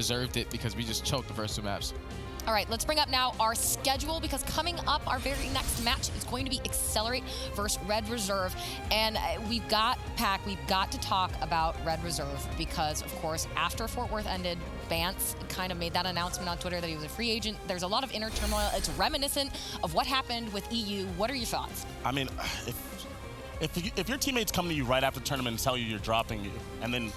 deserved it because we just choked the first 2 maps. All right, let's bring up now our schedule, because coming up, our very next match is going to be Excelerate versus Red Reserve. And we've got to talk about Red Reserve because, of course, after Fort Worth ended, Bance kind of made that announcement on Twitter that he was a free agent. There's a lot of inner turmoil. It's reminiscent of what happened with EU. What are your thoughts? I mean, if your teammates come to you right after the tournament and tell you you're dropping, and then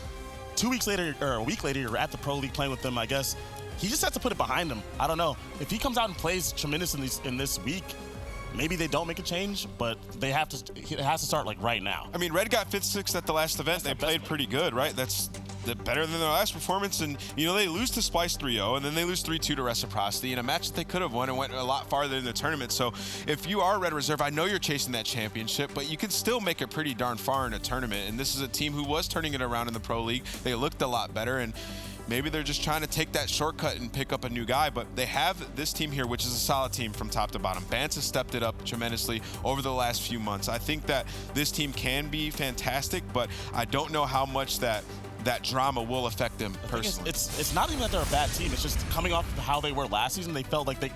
2 weeks later or a week later you're at the Pro League playing with them, I guess he just has to put it behind him. I don't know. If he comes out and plays tremendous in this week, maybe they don't make a change, but it has to start like right now. I mean, Red got 5th, 6th at the last event. They played pretty good, right? That's better than their last performance. And, you know, they lose to Splice 3-0, and then they lose 3-2 to Reciprocity in a match that they could have won and went a lot farther in the tournament. So if you are Red Reserve, I know you're chasing that championship, but you can still make it pretty darn far in a tournament. And this is a team who was turning it around in the Pro League. They looked a lot better, and maybe they're just trying to take that shortcut and pick up a new guy, but they have this team here, which is a solid team from top to bottom. Bance has stepped it up tremendously over the last few months. I think that this team can be fantastic, but I don't know how much that drama will affect them personally. It's not even that they're a bad team. It's just coming off of how they were last season, they felt like they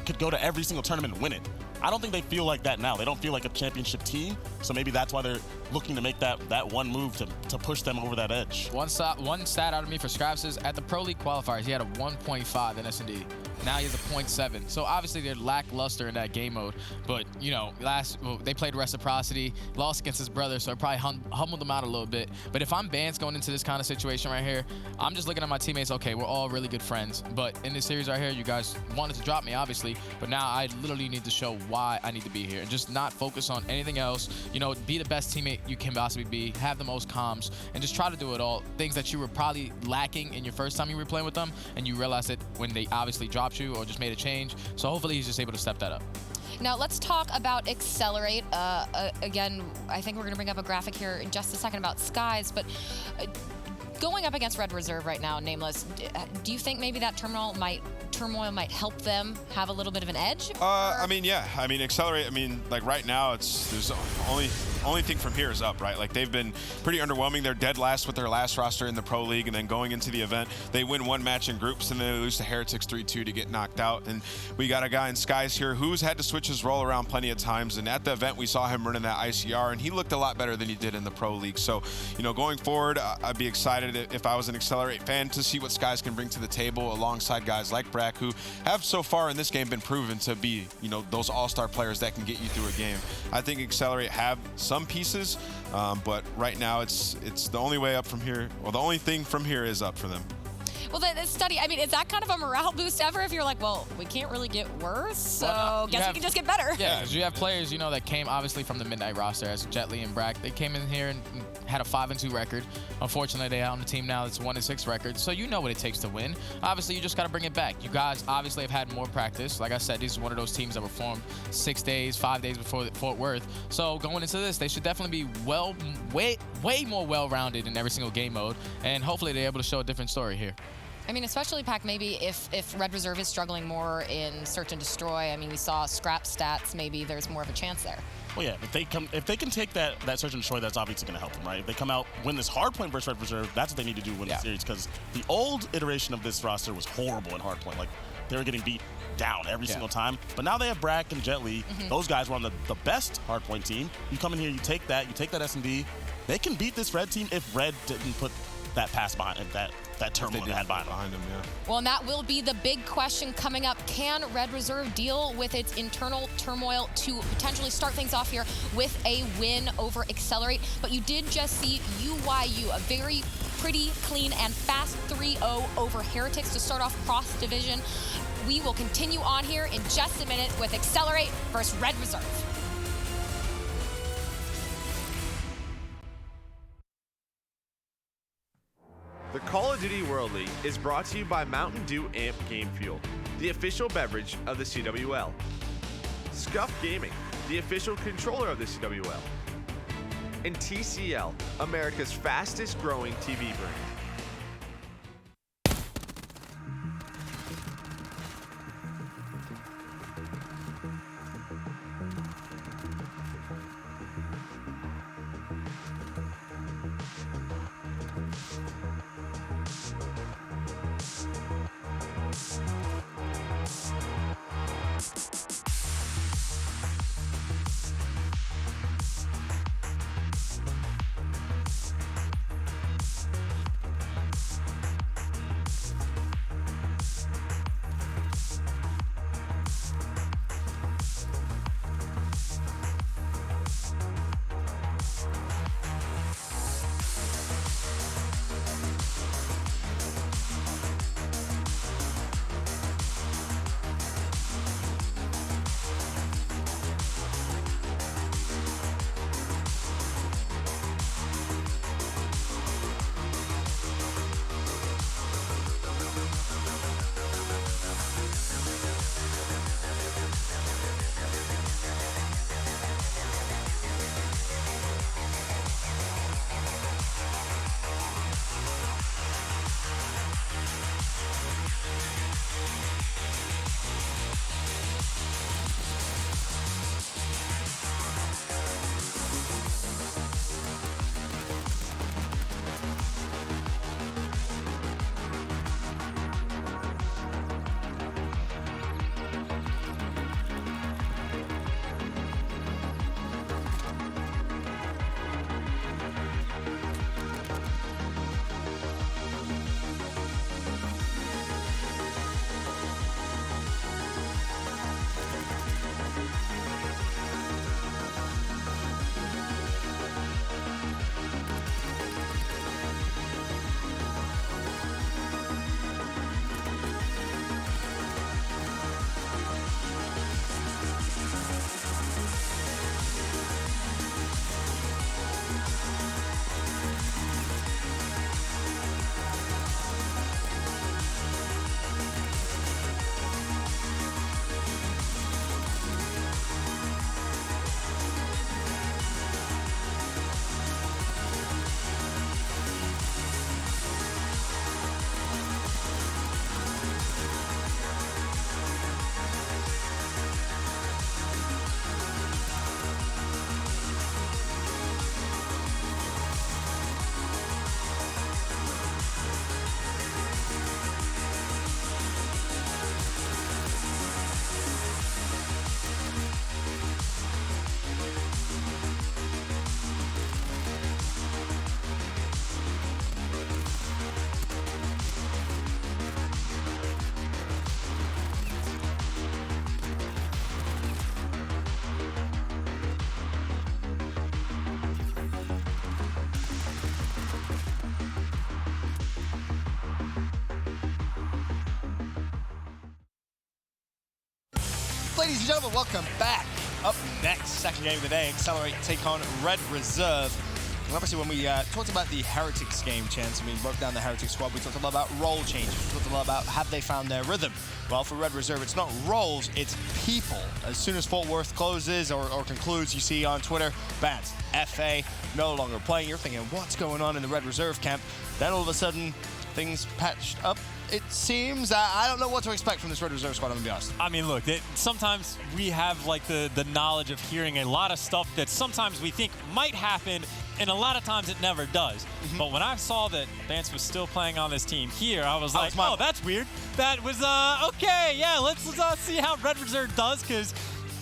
could go to every single tournament and win it. I don't think they feel like that now. They don't feel like a championship team, so maybe that's why they're looking to make that one move to push them over that edge. One stat out of me for Scraps is at the Pro League qualifiers, he had a 1.5 in S&D. Now he has a 0.7. So obviously they're lackluster in that game mode. But, you know, they played Reciprocity, lost against his brother, so it probably humbled them out a little bit. But if I'm Bance going into this kind of situation right here, I'm just looking at my teammates, okay, we're all really good friends. But in this series right here, you guys wanted to drop me, obviously. But now I literally need to show why I need to be here and just not focus on anything else. You know, be the best teammate you can possibly be, have the most comms, and just try to do it all. Things that you were probably lacking in your first time you were playing with them, and you realized it when they obviously dropped you or just made a change. So hopefully he's just able to step that up. Now let's talk about Excelerate. Again, I think we're going to bring up a graphic here in just a second about Skies, but going up against Red Reserve right now, Nameless, do you think maybe that turmoil might help them have a little bit of an edge? I mean, yeah. I mean, Excelerate, I mean, like right now, there's only thing from here is up, right? Like they've been pretty underwhelming. They're dead last with their last roster in the Pro League, and then going into the event, they win one match in groups, and then they lose to Heretics 3-2 to get knocked out. And we got a guy in Skies here who's had to switch his role around plenty of times, and at the event, we saw him running that ICR, and he looked a lot better than he did in the Pro League. So, you know, going forward, I'd be excited if I was an Excelerate fan to see what Skies can bring to the table alongside guys like Brack, who have so far in this game been proven to be, you know, those all-star players that can get you through a game. I think Excelerate have some pieces, but right now it's the only way up from here, or the only thing from here is up for them. Well, the study, I mean, is that kind of a morale boost ever if you're like, well, we can't really get worse, so guess we can just get better? Yeah, because you have players, you know, that came obviously from the Midnight roster, as Jet Li and Brack. They came in here and had a 5-2 record. Unfortunately, they're on the team now that's 1-6 record, so you know what it takes to win. Obviously, you just got to bring it back. You guys obviously have had more practice. Like I said, this is one of those teams that were formed 6 days, 5 days before Fort Worth. So going into this, they should definitely be way more well-rounded in every single game mode, and hopefully they're able to show a different story here. I mean, especially, Pac, maybe if Red Reserve is struggling more in Search and Destroy, I mean, we saw scrap stats, maybe there's more of a chance there. Well, yeah, if they can take that Search and Destroy, that's obviously going to help them, right? If they come out, win this hardpoint versus Red Reserve, that's what they need to do to win the series, because the old iteration of this roster was horrible in hardpoint. Like, they were getting beat down every single time. But now they have Brack and Jet Li. Those guys were on the best hardpoint team. You come in here, you take that S&D. They can beat this Red team if Red didn't put that pass behind that turmoil they had behind them. Yeah. Well, and that will be the big question coming up. Can Red Reserve deal with its internal turmoil to potentially start things off here with a win over Excelerate? But you did just see UYU, a very pretty, clean, and fast 3-0 over Heretics to start off cross-division. We will continue on here in just a minute with Excelerate versus Red Reserve. The Call of Duty World League is brought to you by Mountain Dew Amp Game Fuel, the official beverage of the CWL. Scuff Gaming, the official controller of the CWL. And TCL, America's fastest growing TV brand. ladies and gentlemen, welcome back. Up next, second game of the day, Excelerate take on Red Reserve. And obviously, when we talked about the Heretics game, Chance, we broke down the Heretics squad, we talked a lot about role changes. We talked a lot about have they found their rhythm. Well, for Red Reserve, it's not roles, it's people. As soon as Fort Worth closes or concludes, you see on Twitter, bans, FA, no longer playing. You're thinking, what's going on in the Red Reserve camp? Then all of a sudden, things patched up. It seems, I don't know what to expect from this Red Reserve squad, I'm gonna be honest. I mean, look, sometimes we have like the knowledge of hearing a lot of stuff that sometimes we think might happen, and a lot of times it never does. But when I saw that Vance was still playing on this team here, I was like, oh, that's weird. That was, okay, yeah, let's see how Red Reserve does, because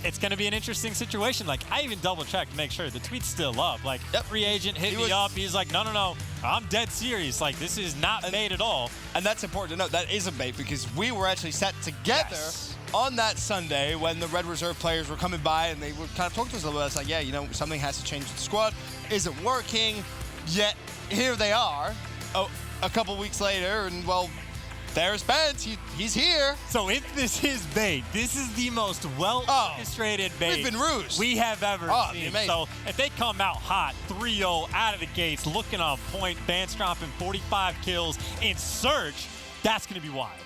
it's going to be an interesting situation. Like, I even double-checked to make sure the tweet's still up. Like, free agent hit me up. He's like, no, I'm dead serious. Like, this is not bait at all. And that's important to note. That is a bait, because we were actually set together on that Sunday when the Red Reserve players were coming by, and they would kind of talk to us a little bit. It's like, yeah, you know, something has to change with the squad. Isn't working. Yet, here they are, a couple weeks later, and, well, there's Bent. He's here. So if this is bait, this is the most well-orchestrated bait we've been rused. we have ever seen. Amazing. So if they come out hot, 3-0 out of the gates, looking on point, Vance dropping 45 kills in search, that's going to be wild.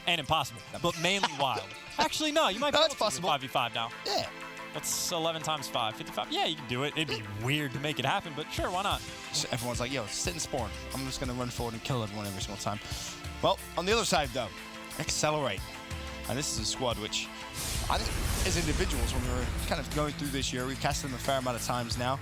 And impossible, but mainly wild. Actually, no, you might be able to possible. 5v5 now. Yeah. That's 11 times 5, 55. Yeah, you can do it. It'd be weird to make it happen, but sure, why not? So everyone's like, yo, sit and spawn. I'm just going to run forward and kill everyone every single time. Well, on the other side, though, Excelerate. And this is a squad which, I think, as individuals, when we were kind of going through this year, we've cast them a fair amount of times now.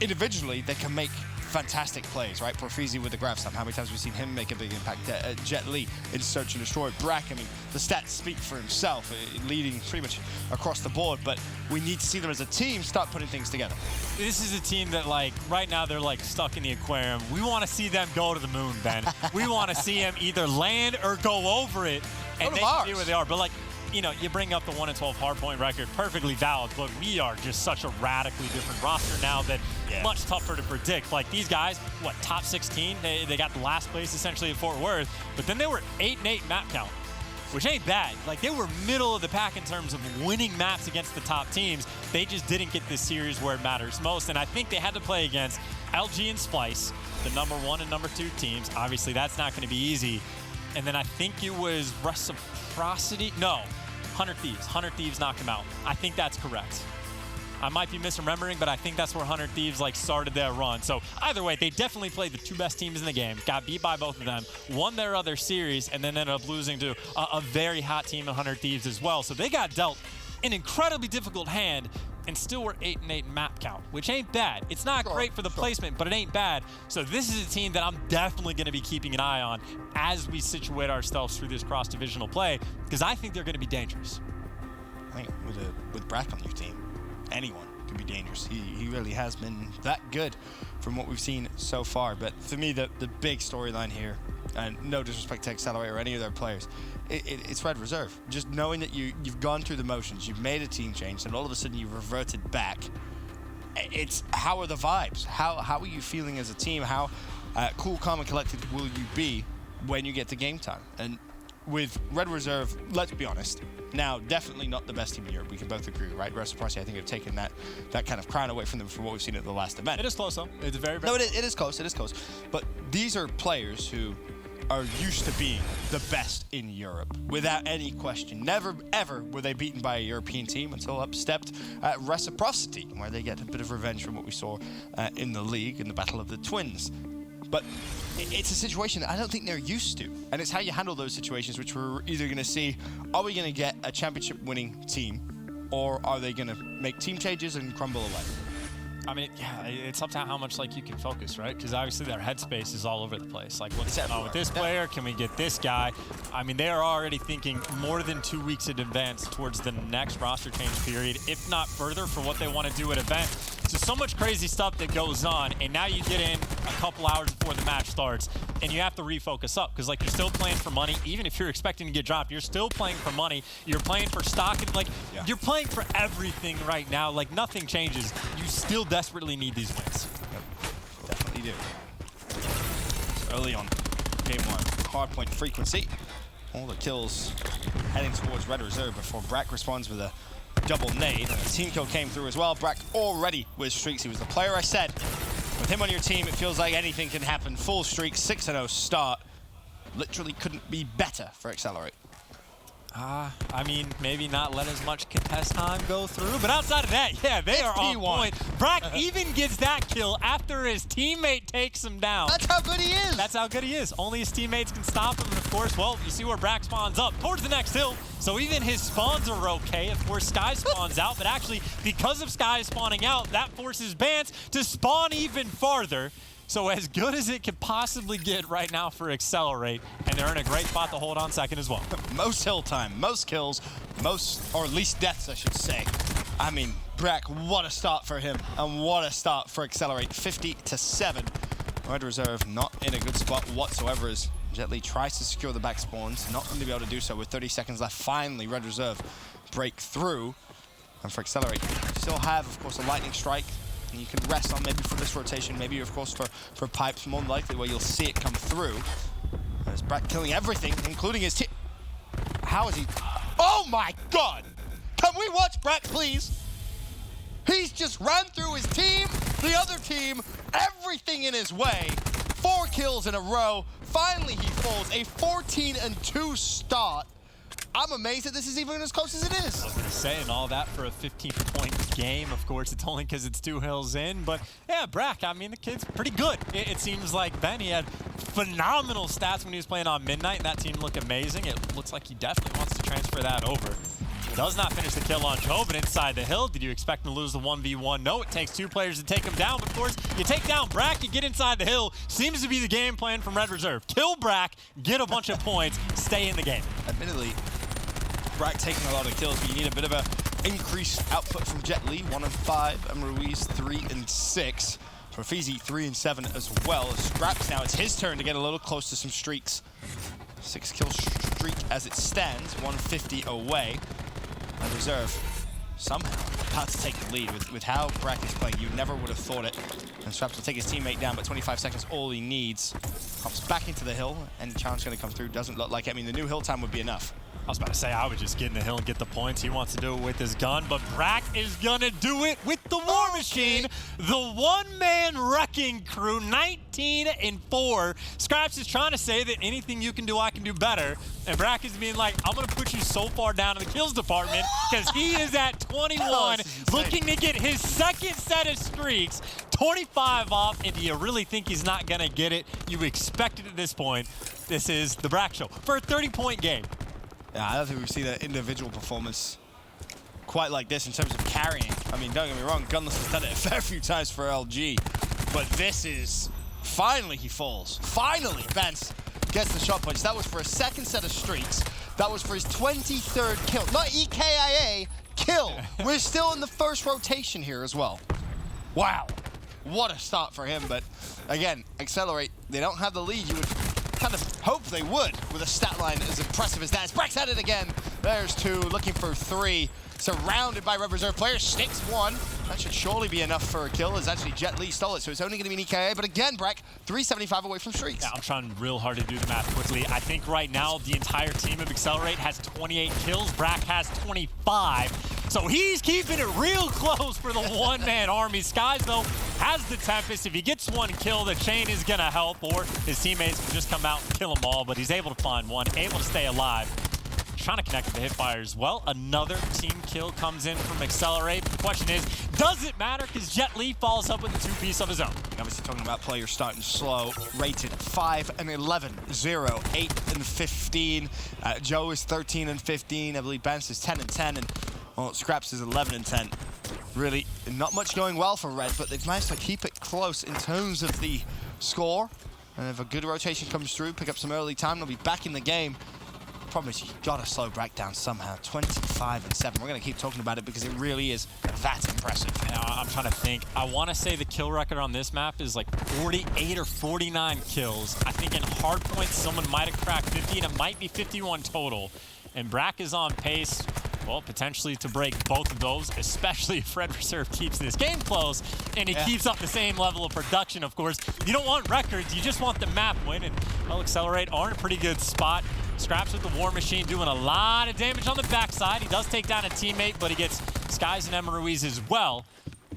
Individually, they can make fantastic plays, right? Porfizi with the grab stamp. How many times have we seen him make a big impact? Jet Li in Search and Destroy. Brack, I mean, the stats speak for himself, leading pretty much across the board, but we need to see them as a team start putting things together. This is a team that, like, right now they're, like, stuck in the aquarium. We want to see them go to the moon, Ben. We want to see them either land or go over it, and they can be where they are. But, like, you know, you bring up the 1-12 hardpoint record, perfectly valid, but we are just such a radically different roster now that much tougher to predict. Like, these guys, what, top 16? They got the last place essentially at Fort Worth, but then they were 8-8 map count, which ain't bad. Like, they were middle of the pack in terms of winning maps against the top teams. They just didn't get this series where it matters most, and I think they had to play against LG and Splice, the #1 and #2 teams. Obviously, that's not going to be easy. And then I think it was Reciprocity. No, 100 Thieves. 100 Thieves knocked him out. I think that's correct. I might be misremembering, but I think that's where 100 Thieves like started their run. So either way, they definitely played the two best teams in the game, got beat by both of them, won their other series, and then ended up losing to a very hot team, 100 Thieves as well. So they got dealt an incredibly difficult hand and still were 8-8 map count, which ain't bad. It's not great for the placement, but it ain't bad. So this is a team that I'm definitely going to be keeping an eye on as we situate ourselves through this cross-divisional play, because I think they're going to be dangerous. I think with Brack on your team, anyone could be dangerous. He really has been that good from what we've seen so far. But for me, the big storyline here, and no disrespect to Excelerate or any of their players, it's Red Reserve. Just knowing that you've gone through the motions, you've made a team change, and all of a sudden you've reverted back. It's how are the vibes? How are you feeling as a team? How cool, calm, and collected will you be when you get to game time? And with Red Reserve, let's be honest, now definitely not the best team in Europe. We can both agree, right? Reciprocity, I think, have taken that kind of crown away from them from what we've seen at the last event. It is close, though. It's very, very No, it is close. It is close. But these are players who are used to being the best in Europe, without any question. Never, ever were they beaten by a European team until up stepped Reciprocity, where they get a bit of revenge from what we saw in the league in the Battle of the Twins. But it's a situation that I don't think they're used to. And it's how you handle those situations, which we're either going to see, are we going to get a championship-winning team, or are they going to make team changes and crumble away? I mean, yeah, it's up to how much like you can focus, right? Because obviously their headspace is all over the place. Like, what's going on with this player? Can we get this guy? I mean, they are already thinking more than 2 weeks in advance towards the next roster change period, if not further, for what they want to do at event. So much crazy stuff that goes on, and now you get in a couple hours before the match starts, and you have to refocus up, because like you're still playing for money. Even if you're expecting to get dropped, you're still playing for money. You're playing for stock, and like you're playing for everything right now. Like, nothing changes. You still desperately need these wins. Yep. Definitely do. So early on, game one, hardpoint frequency. all the kills heading towards Red Reserve before Brack responds with a double nade. And a team kill came through as well. Brack already with streaks. He was the player I said. With him on your team, it feels like anything can happen. Full streak, 6-0 start. Literally couldn't be better for Excelerate. I mean, maybe not let as much contest time go through, but outside of that, yeah, they are on point. Brack even gets that kill after his teammate takes him down. That's how good he is. That's how good he is. Only his teammates can stop him, and of course, well, you see where Brack spawns up towards the next hill, so even his spawns are okay. Of course, Sky spawns out, but actually, because of Sky spawning out, that forces Bance to spawn even farther. So as good as it could possibly get right now for Excelerate, and they're in a great spot to hold on second as well. Most hill time, most kills, or least deaths, I should say. I mean, Brack, what a start for him, and what a start for Excelerate. 50-7. Red Reserve not in a good spot whatsoever as Jet Li tries to secure the back spawns. Not going to be able to do so with 30 seconds left. Finally, Red Reserve break through. And for Excelerate, you still have, of course, a lightning strike. And you can rest on maybe for this rotation, maybe of course for pipes, more than likely where you'll see it come through. There's Brack killing everything, including his team. How is he? Oh my God! Can we watch Brack, please? He's just ran through his team, the other team, everything in his way. 4 kills in a row. Finally he falls. A 14-2 start. I'm amazed that this is even as close as it is. I was going to say, and all that for a 15-point game. Of course, it's only because it's 2 hills in. But, yeah, Brack, I mean, the kid's pretty good. It seems like Ben, he had phenomenal stats when he was playing on Midnight, and that team looked amazing. It looks like he definitely wants to transfer that over. Does not finish the kill on Joe, but inside the hill. Did you expect him to lose the 1v1? No, it takes 2 players to take him down. But of course, you take down Brack, you get inside the hill. Seems to be the game plan from Red Reserve. Kill Brack, get a bunch of points, stay in the game. Admittedly, Brack taking a lot of kills, but you need a bit of a increased output from Jet Li, 1 and 5, and Ruiz 3 and 6. Profizi 3 and 7 as well. Scraps now, it's his turn to get a little close to some streaks. 6 kill streak as it stands, 150 away. And Reserve somehow about to take the lead with how Brack is playing. You never would have thought it. And Straps will take his teammate down, but 25 seconds all he needs. Hops back into the hill, and challenge going to come through. Doesn't look like it. I mean, the new hill time would be enough. I was about to say, I would just get in the hill and get the points. He wants to do it with his gun, but Brack is gonna do it with the War Machine. The one-man wrecking crew, 19 and 4. Scraps is trying to say that anything you can do, I can do better. And Brack is being like, I'm gonna put you so far down in the kills department because he is at 21, looking to get his second set of streaks. 25 off, and do you really think he's not gonna get it? You expect it at this point. This is the Brack Show for a 30-point game. Yeah, I don't think we've seen an individual performance quite like this in terms of carrying. I mean, don't get me wrong, Gunless has done it a fair few times for LG, but this is, finally he falls. Finally, Bence gets the shot punch. That was for a second set of streaks. That was for his 23rd kill. Not EKIA, kill. We're still in the first rotation here as well. Wow, what a start for him, but again, Excelerate, they don't have the lead. You would kind of hope they would with a stat line as impressive as that. Brack's at it again. There's 2, looking for 3. Surrounded by Red Reserve players, sticks 1. That should surely be enough for a kill, as actually Jet Li stole it, so it's only going to be an EKA. But again, Brack, 375 away from streaks. Yeah, I'm trying real hard to do the math quickly. I think right now the entire team of Excelerate has 28 kills. Brack has 25. So he's keeping it real close for the one-man army. Skies, though, has the Tempest. If he gets 1 kill, the chain is going to help, or his teammates can just come out and kill them all. But he's able to find 1, able to stay alive. Trying to connect with the hipfire as well. Another team kill comes in from Excelerate. The question is, does it matter? Because Jet Li follows up with a 2-piece of his own. Obviously talking about players starting slow, rated 5 and 11, 0, 8 and 15. Joe is 13 and 15. I believe Bence is 10 and 10, and well, Scraps is 11 and 10. Really, not much going well for Red, but they've managed to keep it close in terms of the score. And if a good rotation comes through, pick up some early time, they'll be back in the game. Problem is, you gotta slow Brack down somehow. 25 and 7. We're gonna keep talking about it because it really is that impressive. I'm trying to think. I want to say the kill record on this map is like 48 or 49 kills. I think in hardpoint, someone might have cracked 50, and it might be 51 total. And Brack is on pace, well, potentially to break both of those, especially if Red Reserve keeps this game close and he keeps up the same level of production, of course. You don't want records, you just want the map win, and well, Excelerate are in a pretty good spot. Scraps with the War Machine doing a lot of damage on the backside. He does take down a teammate, but he gets Skies and Emma Ruiz as well.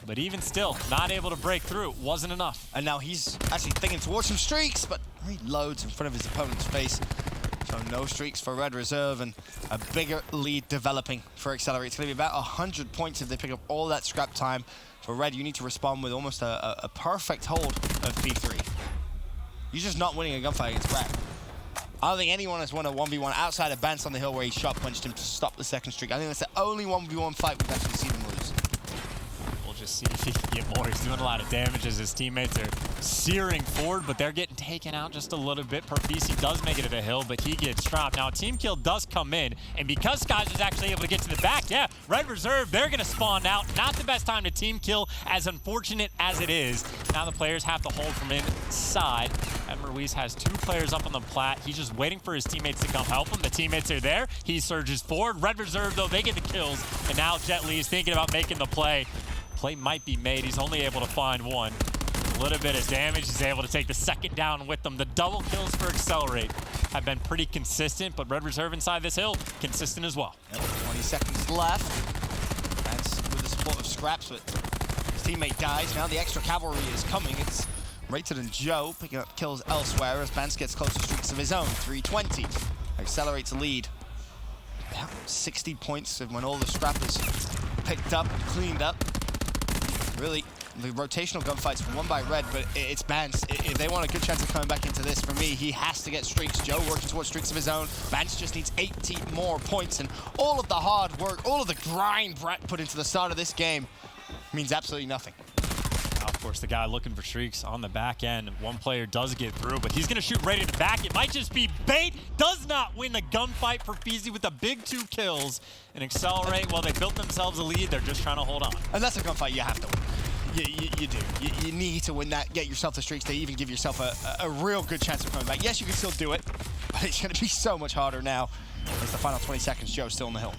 But even still, not able to break through. Wasn't enough. And now he's actually thinking towards some streaks, but he loads in front of his opponent's face. So no streaks for Red Reserve, and a bigger lead developing for Excelerate. It's going to be about 100 points if they pick up all that scrap time. For Red, you need to respond with almost a perfect hold of P3. You're just not winning a gunfight against Brad. I don't think anyone has won a 1v1 outside of Bance on the hill where he shot punched him to stop the second streak. I think that's the only 1v1 fight we've actually seen him lose. We'll just see if he can get more. He's doing a lot of damage as his teammates are searing forward, but they're getting taken out just a little bit. Perfisi does make it to the hill, but he gets dropped. Now, a team kill does come in, and because Skies was actually able to get to the back, yeah, Red Reserve, they're going to spawn out. Not the best time to team kill, as unfortunate as it is. Now the players have to hold from inside. And Ruiz has 2 players up on the plat. He's just waiting for his teammates to come help him. The teammates are there. He surges forward. Red Reserve, though, they get the kills. And now Jet Li is thinking about making the play. Play might be made. He's only able to find one. A little bit of damage. He's able to take the second down with them. The double kills for Excelerate have been pretty consistent, but Red Reserve inside this hill, consistent as well. Yep, 20 seconds left. Bance with the support of Scraps, but his teammate dies. Now the extra cavalry is coming. It's Rated and Joe picking up kills elsewhere as Bance gets closer streaks of his own. 320. Accelerates lead. About 60 points when all the scrap is picked up and cleaned up. Really, the rotational gunfight's won by Red, but it's Bance. If they want a good chance of coming back into this, for me, he has to get streaks. Joe working towards streaks of his own. Bance just needs 18 more points, and all of the hard work, all of the grind Brett put into the start of this game means absolutely nothing. Now, of course, the guy looking for streaks on the back end. One player does get through, but he's going to shoot right in the back. It might just be bait. Does not win the gunfight for Feezy with the big 2 kills. And Accelerate, while they built themselves a lead, they're just trying to hold on. And that's a gunfight you have to win. You do. You need to win that, get yourself the streaks to even give yourself a real good chance of coming back. Yes, you can still do it, but it's going to be so much harder now. It's the final 20 seconds. Joe's still on the hill.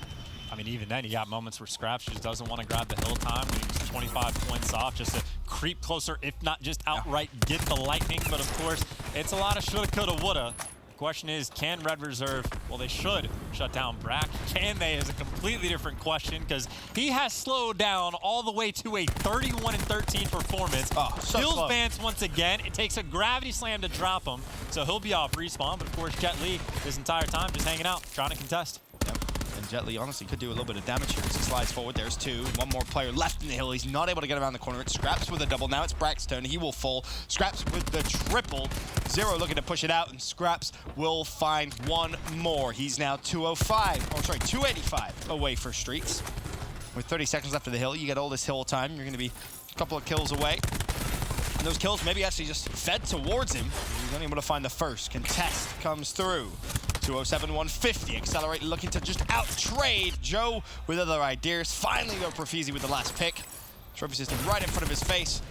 I mean, even then, you got moments where Scraps just doesn't want to grab the hill time. He's 25 points off just to creep closer, if not just outright get the lightning. But of course, it's a lot of shoulda, coulda, woulda. The question is, can Red Reserve, well, they should shut down Brack. Can they is a completely different question, because he has slowed down all the way to a 31-13 performance. Kills Bance once again. It takes a gravity slam to drop him, so he'll be off respawn. But of course, Jet Li this entire time just hanging out, trying to contest. Yep. And Jet Li honestly could do a little bit of damage here as he slides forward. There's 2. One more player left in the hill. He's not able to get around the corner. It's Scraps with a double. Now it's Brack's turn. He will fall. Scraps with the triple. Zero looking to push it out, and Scraps will find one more. He's now 285 away for streaks. With 30 seconds left of the hill, you get all this hill time. You're going to be a couple of kills away. And those kills maybe actually just fed towards him. He's only able to find the first. Contest comes through. 207, 150. Accelerate looking to just out-trade Joe with other ideas. Finally, go Profeezy with the last pick. Trophy system right in front of his face.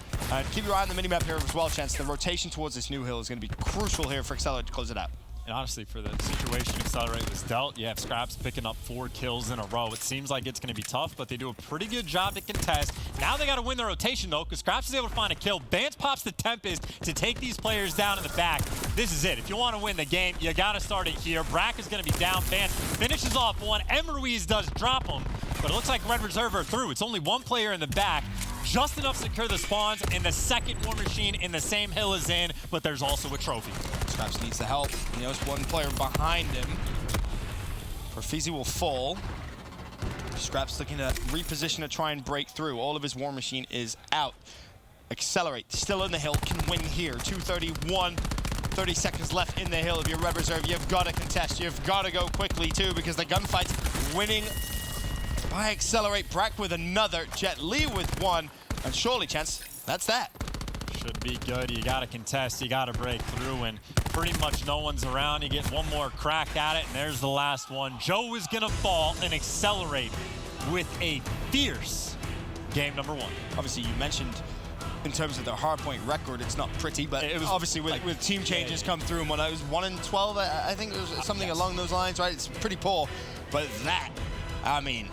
Keep your eye on the minimap here as well, Chance. The rotation towards this new hill is going to be crucial here for Accelerate to close it out. And honestly, for the situation Accelerate was dealt, you have Scraps picking up 4 kills in a row. It seems like it's going to be tough, but they do a pretty good job to contest. Now they got to win the rotation, though, because Scraps is able to find a kill. Bance pops the Tempest to take these players down in the back. This is it. If you want to win the game, you got to start it here. Brack is going to be down. Bance finishes off one. Emma Ruiz does drop him, but it looks like Red Reserve are through. It's only 1 player in the back. Just enough to secure the spawns, and the second War Machine in the same hill is in, but there's also a trophy. Scraps needs the help. He knows 1 player behind him. Profeezy will fall. Scraps looking to reposition to try and break through. All of his War Machine is out. Accelerate, still in the hill, can win here. 231, 30 seconds left in the hill. If you're Red Reserve, you've got to contest. You've got to go quickly, too, because the gunfight's winning by Accelerate. Brack with another, Jet Li with 1, and surely, Chance, that's that. Should be good. You got to contest, you got to break through, and pretty much no one's around. You get 1 more crack at it, and there's the last one. Joe is going to fall and Accelerate with a fierce game number 1. Obviously, you mentioned in terms of their hardpoint record, it's not pretty, but it was obviously with team changes come through, and when I was 1-12, I think it was something along those lines, right? It's pretty poor, but that, I mean,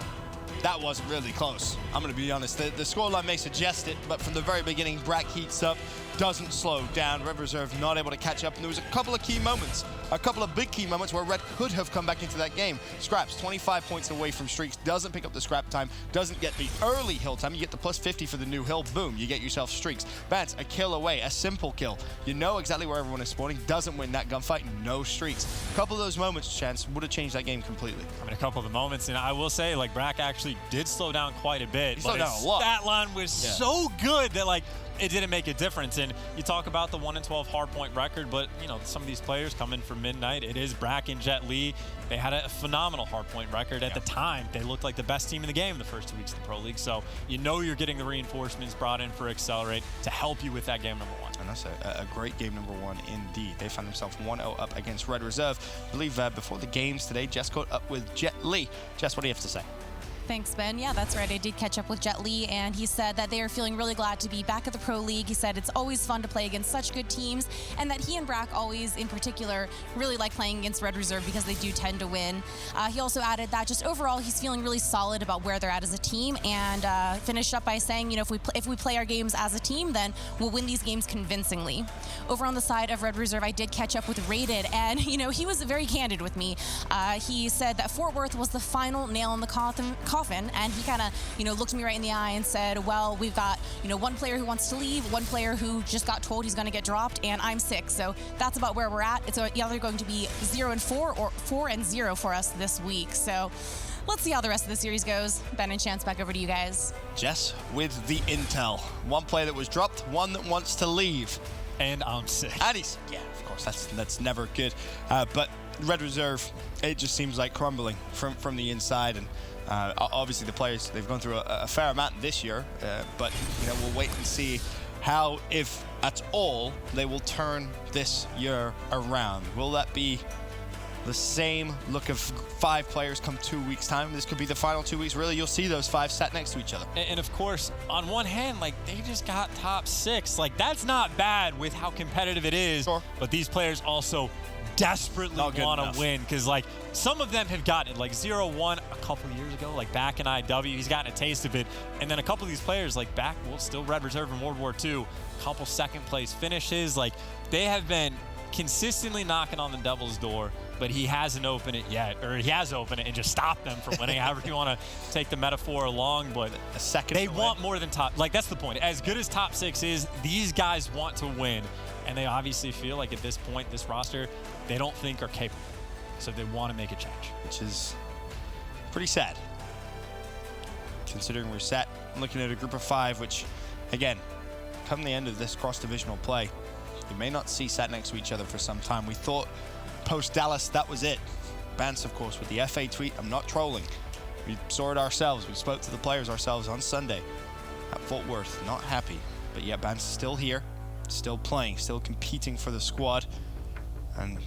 that wasn't really close. I'm going to be honest. The scoreline may suggest it, but from the very beginning, Brack heats up. doesn't slow down. Red Reserve not able to catch up, and there was a couple of key moments, a couple of big key moments where Red could have come back into that game. Scraps, 25 points away from streaks, doesn't pick up the scrap time, doesn't get the early hill time. You get the plus 50 for the new hill, boom, you get yourself streaks. Bance, a kill away, a simple kill. You know exactly where everyone is spawning, doesn't win that gunfight, no streaks. A couple of those moments, Chance, would have changed that game completely. I mean, a couple of the moments, and I will say, like, Brack actually did slow down quite a bit. He slowed down a lot. That line was so good that, like, it didn't make a difference. And you talk about the 1-12 hardpoint record, but, you know, some of these players coming from Midnight, it is Brack and Jet Li. They had a phenomenal hardpoint record. At the time, they looked like the best team in the game the first 2 weeks of the Pro League. So you know you're getting the reinforcements brought in for Accelerate to help you with that game number 1. And that's a great game number 1 indeed. They found themselves 1-0 up against Red Reserve. I believe before the games today, Jess caught up with Jet Li. Jess, what do you have to say? Thanks, Ben. Yeah, that's right. I did catch up with Jet Li, and he said that they are feeling really glad to be back at the Pro League. He said it's always fun to play against such good teams, and that he and Brack always, in particular, really like playing against Red Reserve because they do tend to win. He also added that just overall, he's feeling really solid about where they're at as a team, and finished up by saying, you know, if we play our games as a team, then we'll win these games convincingly. Over on the side of Red Reserve, I did catch up with Rated, and, you know, he was very candid with me. He said that Fort Worth was the final nail in the coffin, and he kind of, you know, looked me right in the eye and said, well, we've got, you know, one player who wants to leave, one player who just got told he's going to get dropped, and I'm 6. So that's about where we're at. It's either going to be 0-4 or 4-0 for us this week. So let's see how the rest of the series goes. Ben and Chance, back over to you guys. Jess with the intel. One player that was dropped, one that wants to leave. And I'm 6. And he's, yeah, of course, that's never good. But Red Reserve, it just seems like crumbling from the inside. And obviously the players, they've gone through a fair amount this year, but you know, we'll wait and see how, if at all, they will turn this year around. Will that be the same look of 5 players come 2 weeks time? This could be the final 2 weeks. Really, you'll see those 5 sat next to each other. And of course, on one hand, like, they just got top 6. Like, that's not bad with how competitive it is. Sure. But these players also desperately want to win, because, like, some of them have gotten it, like 0-1 a couple years ago, like back in IW, he's gotten a taste of it. And then a couple of these players, like back, well, still Red Reserve in World War II, a couple second place finishes, like, they have been consistently knocking on the devil's door, but he hasn't opened it yet, or he has opened it and just stopped them from winning, however you want to take the metaphor along. But a second they want more than top, like, that's the point. As good as top 6 is, these guys want to win, and they obviously feel like at this point, this roster, they don't think are capable, so they want to make a change. Which is pretty sad, considering we're set looking at a group of 5, which, again, come the end of this cross-divisional play, you may not see sat next to each other for some time. We thought post-Dallas, that was it. Bance, of course, with the FA tweet, I'm not trolling. We saw it ourselves. We spoke to the players ourselves on Sunday at Fort Worth. Not happy, but yeah, Bance is still here, still playing, still competing for the squad, and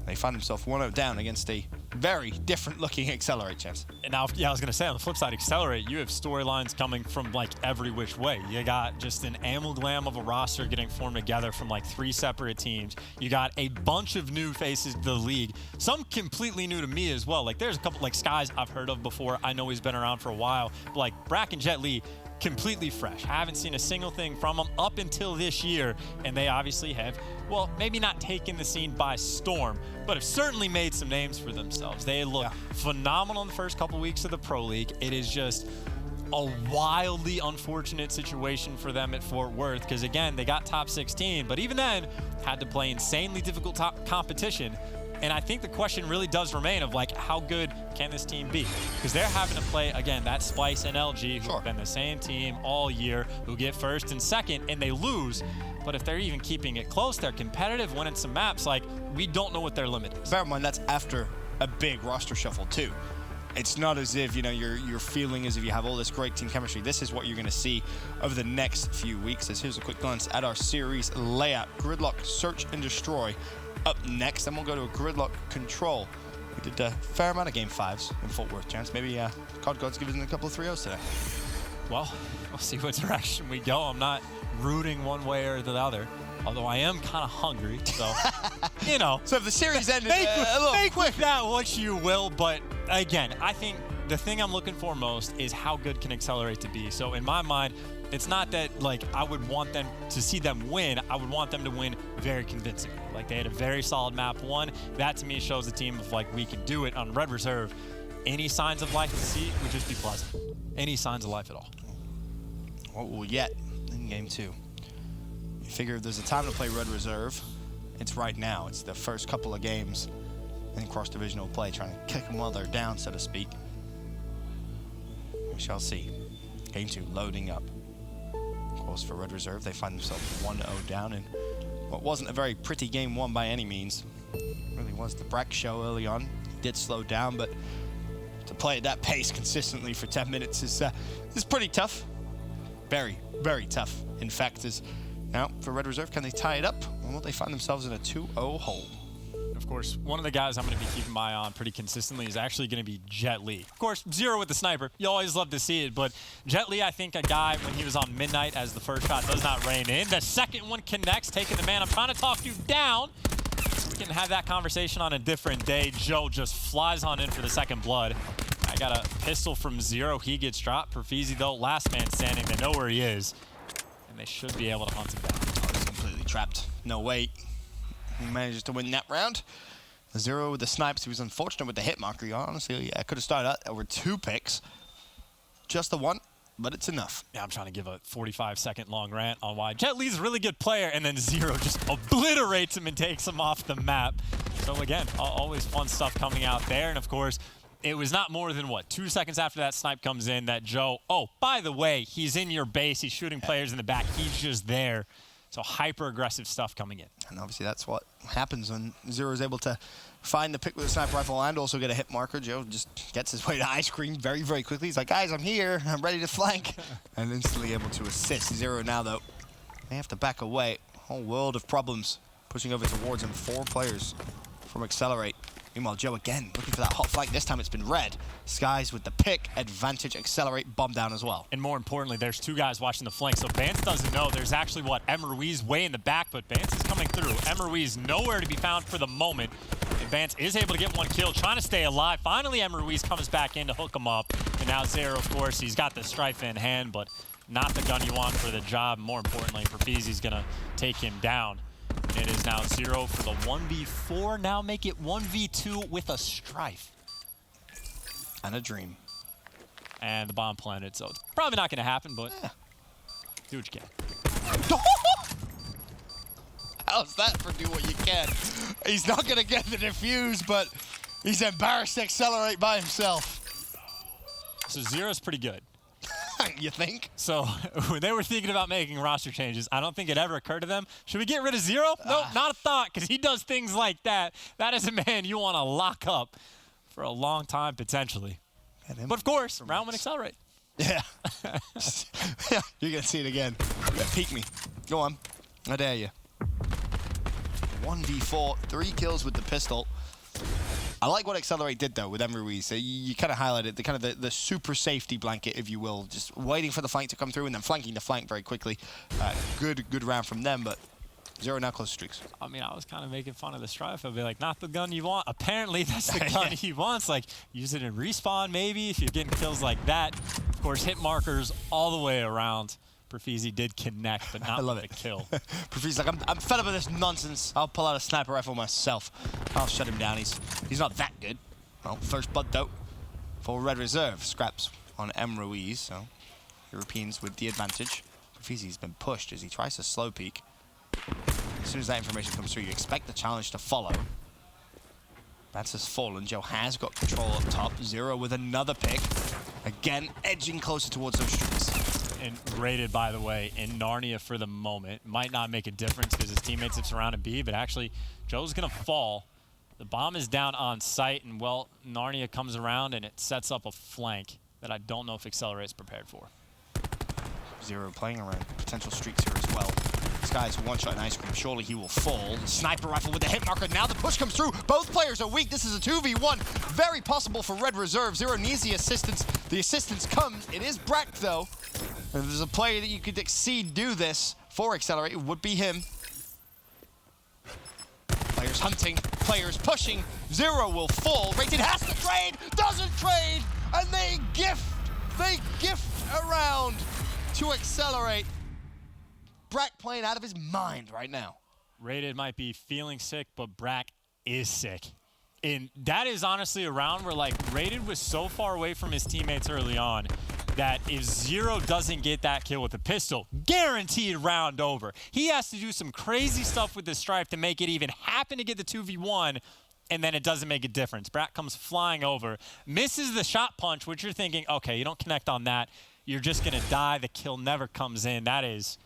they find themselves 1-0 down against a very different looking Accelerate, Chance. And now, yeah, I was going to say, on the flip side, Accelerate, you have storylines coming from, like, every which way. You got just an amalgam of a roster getting formed together from, like, 3 separate teams. You got a bunch of new faces to the league, some completely new to me as well. Like, there's a couple, like, Skies I've heard of before. I know he's been around for a while. But, like, Brack and Jet Li, completely fresh. I haven't seen a single thing from them up until this year, and they obviously have, well, maybe not taken the scene by storm, but have certainly made some names for themselves. They look phenomenal in the first couple weeks of the Pro League. It is just a wildly unfortunate situation for them at Fort Worth, because again, they got top 16, but even then had to play insanely difficult competition. And I think the question really does remain of, like, how good can this team be? Because they're having to play, again, that Splice and LG, who have been the same team all year, who get first and second, and they lose. But if they're even keeping it close, they're competitive, winning some maps, like, we don't know what their limit is. Bear in mind, that's after a big roster shuffle, too. It's not as if, you know, you're feeling as if you have all this great team chemistry. This is what you're going to see over the next few weeks. As here's a quick glance at our series layout. Gridlock, Search, and Destroy up next, and we'll go to a Gridlock Control. We did a fair amount of Game 5s in Fort Worth, Chance. Maybe COD God's giving a couple of 3-0s today. Well, we'll see what direction we go. I'm not rooting one way or the other, although I am kind of hungry, so, you know. So if the series ended make with that what you will, but again, I think the thing I'm looking for most is how good can Accelerate to be. So in my mind, it's not that like I would want them to see them win. I would want them to win very convincingly. Like they had a very solid map one. That to me shows the team of like we can do it on Red Reserve. Any signs of life to see would just be pleasant. Any signs of life at all. What will we get in game 2? You figure if there's a time to play Red Reserve, it's right now. It's the first couple of games in cross-divisional play, trying to kick them while they're down, so to speak. We shall see. Game 2 loading up. Of course, for Red Reserve, they find themselves 1-0 down in what wasn't a very pretty game 1 by any means. It really was the Brack show early on. He did slow down, but to play at that pace consistently for 10 minutes is pretty tough. Very, very tough. In fact, now for Red Reserve, can they tie it up? Or will they find themselves in a 2-0 hole? Of course, one of the guys I'm going to be keeping my eye on pretty consistently is actually going to be Jet Li. Of course, 0 with the sniper. You always love to see it, but Jet Li, I think a guy, when he was on Midnight as the first shot does not rain in. The second one connects, taking the man. I'm trying to talk you down. We can have that conversation on a different day. Joe just flies on in for the second blood. I got a pistol from 0. He gets dropped. Perfeezy, though, last man standing. They know where he is, and they should be able to hunt him down. Oh, he's completely trapped. No way. He manages to win that round. 0 with the snipes. He was unfortunate with the hit marker. Honestly, I could have started out over 2 picks. Just the 1, but it's enough. Yeah, I'm trying to give a 45-second long rant on why Jet Li's a really good player, and then 0 just obliterates him and takes him off the map. So again, always fun stuff coming out there. And of course, it was not more than, 2 seconds after that snipe comes in that Joe, oh, by the way, he's in your base. He's shooting players in the back. He's just there. So hyper-aggressive stuff coming in. And obviously that's what happens when 0 is able to find the pick with a sniper rifle and also get a hit marker. Joe just gets his way to ice cream very, very quickly. He's like, guys, I'm here. I'm ready to flank. And instantly able to assist. 0 now, though. They have to back away. Whole world of problems pushing over towards him. 4 players from Excelerate. Meanwhile, Joe again looking for that hot flank. This time it's been red. Skies with the pick. Advantage. Accelerate. Bomb down as well. And more importantly, there's 2 guys watching the flank. So Vance doesn't know. There's actually, Em Ruiz way in the back, but Vance is coming through. Em Ruiz nowhere to be found for the moment. And Vance is able to get 1 kill, trying to stay alive. Finally, Em Ruiz comes back in to hook him up. And now 0, of course, he's got the strife in hand, but not the gun you want for the job. More importantly, Perfeezy's going to take him down. It is now 0 for the 1v4. Now make it 1v2 with a strife. And a dream. And the bomb planted, so it's probably not going to happen, but do what you can. How's that for do what you can? He's not going to get the defuse, but he's embarrassed to Accelerate by himself. So 0's pretty good. You think? So when they were thinking about making roster changes, I don't think it ever occurred to them, should we get rid of 0? Nope, not a thought, because he does things like that. That is a man you want to lock up for a long time, potentially. But of course, round 1 Accelerate. Yeah. You're going to see it again. Yeah, peek me. Go on. I dare you. 1v4, 3 kills with the pistol. I like what Excelerate did, though, with Em Ruiz. You kind of highlighted the super safety blanket, if you will, just waiting for the flank to come through and then flanking the flank very quickly. Good round from them, but 0 now close streaks. I mean, I was kind of making fun of the strife. I'd be like, not the gun you want. Apparently, that's the gun he wants. Like, use it in respawn, maybe, if you're getting kills like that. Of course, hit markers all the way around. Perfeezy did connect, but not with a kill. Perfeezy's like, I'm fed up with this nonsense. I'll pull out a sniper rifle myself. I'll shut him down. He's not that good. Well, first blood, though, for Red Reserve. Scraps on Em Ruiz, so Europeans with the advantage. Perfeezy's been pushed as he tries to slow peek. As soon as that information comes through, you expect the challenge to follow. Vance has fallen. Joe has got control up top. 0 with another pick. Again, edging closer towards those streets. And rated, by the way, in Narnia for the moment. Might not make a difference because his teammates have surrounded B, but actually, Joe's going to fall. The bomb is down on site, and, well, Narnia comes around, and it sets up a flank that I don't know if Accelerate's prepared for. 0 playing around potential streaks here as well. This guy's one-shot in ice cream. Surely he will fall. The sniper rifle with the hit marker. Now the push comes through. Both players are weak. This is a 2v1. Very possible for Red Reserve. 0 needs the assistance. The assistance comes. It is Brack, though. And if there's a player that you could exceed do this for Accelerate, it would be him. Players hunting. Players pushing. 0 will fall. Rated has to trade. Doesn't trade. And they gift around. to Excelerate. Brack playing out of his mind right now. Rated might be feeling sick, but Brack is sick. And that is honestly a round where, like, Rated was so far away from his teammates early on that if Zero doesn't get that kill with the pistol, guaranteed round over. He has to do some crazy stuff with the Strife to make it even happen to get the 2v1, and then it doesn't make a difference. Brack comes flying over, misses the shot punch, which you're thinking, okay, you don't connect on that, you're just going to die. The kill never comes in. That is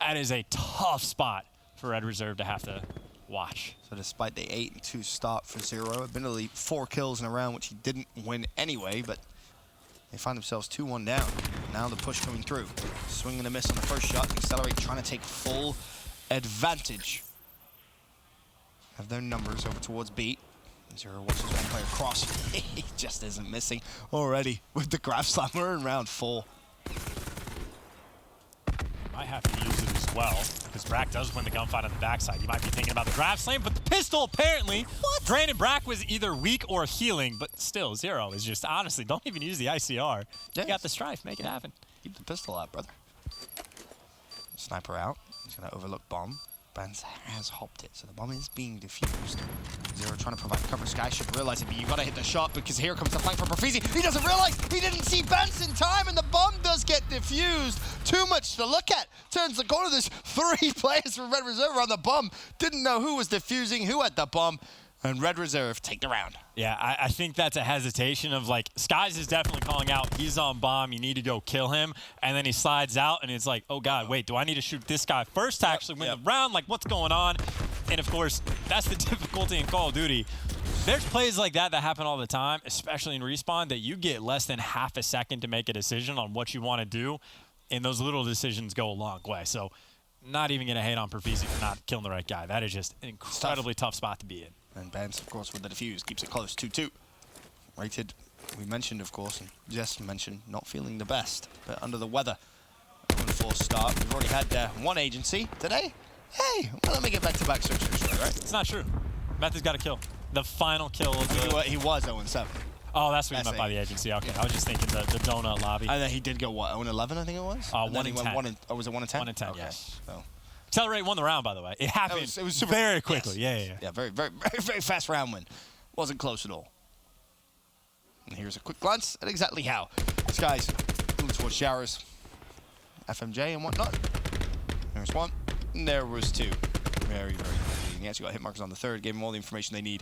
a tough spot for Red Reserve to have to watch. So despite the 8-2 start for Zero, admittedly 4 kills in a round, which he didn't win anyway, but they find themselves 2-1 down. Now the push coming through. Swing and a miss on the first shot. Excelerate trying to take full advantage of their numbers over towards B. Zero watches one player cross. He just isn't missing already with the grab slammer in round 4. Might have to use it as well, because Brack does win the gunfight on the backside. You might be thinking about the grab slam, but the pistol apparently. What? Granted, Brack was either weak or healing, but still, Zero is just, honestly, don't even use the ICR. You got the Strife, make it happen. Keep the pistol out, brother. Sniper out. He's going to overlook bomb. Benz has hopped it, so the bomb is being defused. Zero trying to provide cover. Sky should realize it, but you got to hit the shot because here comes the flank from Profisi. He doesn't realize he didn't see Benz in time, and the bomb does get defused. Too much to look at. Turns the corner. There's 3 players from Red Reserve on the bomb. Didn't know who was defusing, who had the bomb, and Red Reserve take the round. Yeah, I think that's a hesitation of, like, Skies is definitely calling out, he's on bomb, you need to go kill him, and then he slides out, and it's like, oh God, wait, do I need to shoot this guy first to actually win the round? Like, what's going on? And of course, that's the difficulty in Call of Duty. There's plays like that happen all the time, especially in Respawn, that you get less than half a second to make a decision on what you want to do, and those little decisions go a long way. So, not even going to hate on Profisi for not killing the right guy. That is just an incredibly tough spot to be in. And Benz, of course, with the defuse, keeps it close, 2-2. Rated, we mentioned, of course, and Jess mentioned, not feeling the best, but under the weather. 1-4 start. We've already had one agency today. Hey, well, let me get back-to-back search and destroy, right? It's not true. Method's got a kill. The final kill of the... He was 0-7. Oh, that's what you meant by the agency. Okay, I was just thinking the donut lobby. And then he did go, what, 0-11, I think it was? 1-10. Oh, was it 1-10? 1-10, okay. Yes. So. Accelerate won the round, by the way. It happened it was super, very quickly. Yes. Yeah. Yeah, very, very, very, very fast round win. Wasn't close at all. And here's a quick glance at exactly how. This guy's moving towards showers, FMJ and whatnot. There's one, and there was 2. Very, very good. He actually got hit markers on the 3rd, gave him all the information they need.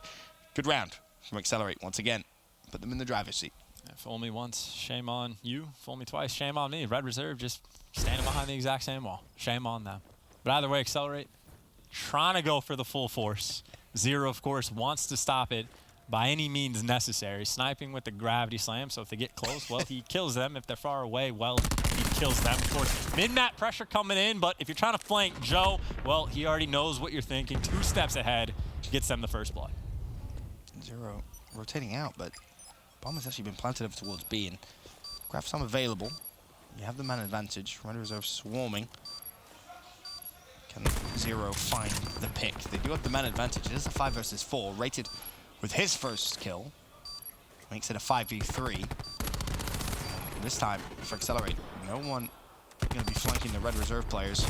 Good round from Excelerate once again. Put them in the driver's seat. Yeah, fool me once, shame on you. Fool me twice, shame on me. Red Reserve just standing behind the exact same wall. Shame on them. But either way, Excelerate, trying to go for the full force. Zero, of course, wants to stop it by any means necessary. Sniping with the gravity slam, so if they get close, well, he kills them. If they're far away, well, he kills them. Of course, mid-map pressure coming in, but if you're trying to flank Joe, well, he already knows what you're thinking. 2 steps ahead, gets them the first blood. Zero rotating out, but bomb has actually been planted over towards B, and grab some available. You have the man advantage. Red Reserve swarming. Can Zero find the pick? They do have the man advantage. It is a 5 versus 4. Rated with his first kill. Makes it a 5v3. And this time, for Excelerate, no one going to be flanking the Red Reserve players.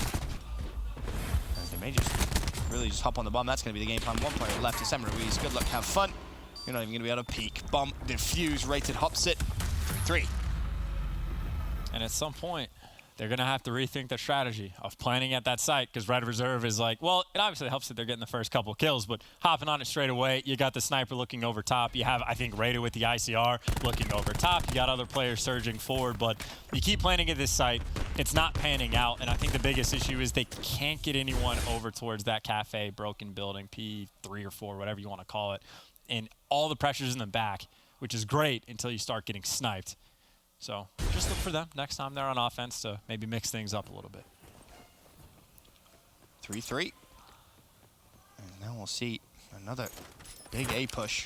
As they may just really just hop on the bomb. That's going to be the game plan. 1 player left. December Ruiz. Good luck. Have fun. You're not even going to be able to peek. Bomb, defuse. Rated hops it. 3. And at some point, they're going to have to rethink their strategy of planning at that site, because Red Reserve is like, well, it obviously helps that they're getting the first couple kills, but hopping on it straight away, you got the sniper looking over top. You have, I think, Rated with the ICR looking over top. You got other players surging forward, but you keep planning at this site. It's not panning out, and I think the biggest issue is they can't get anyone over towards that cafe, broken building, P3 or 4, whatever you want to call it, and all the pressure's in the back, which is great until you start getting sniped. So just look for them next time they're on offense to maybe mix things up a little bit. 3-3. And now we'll see another big A push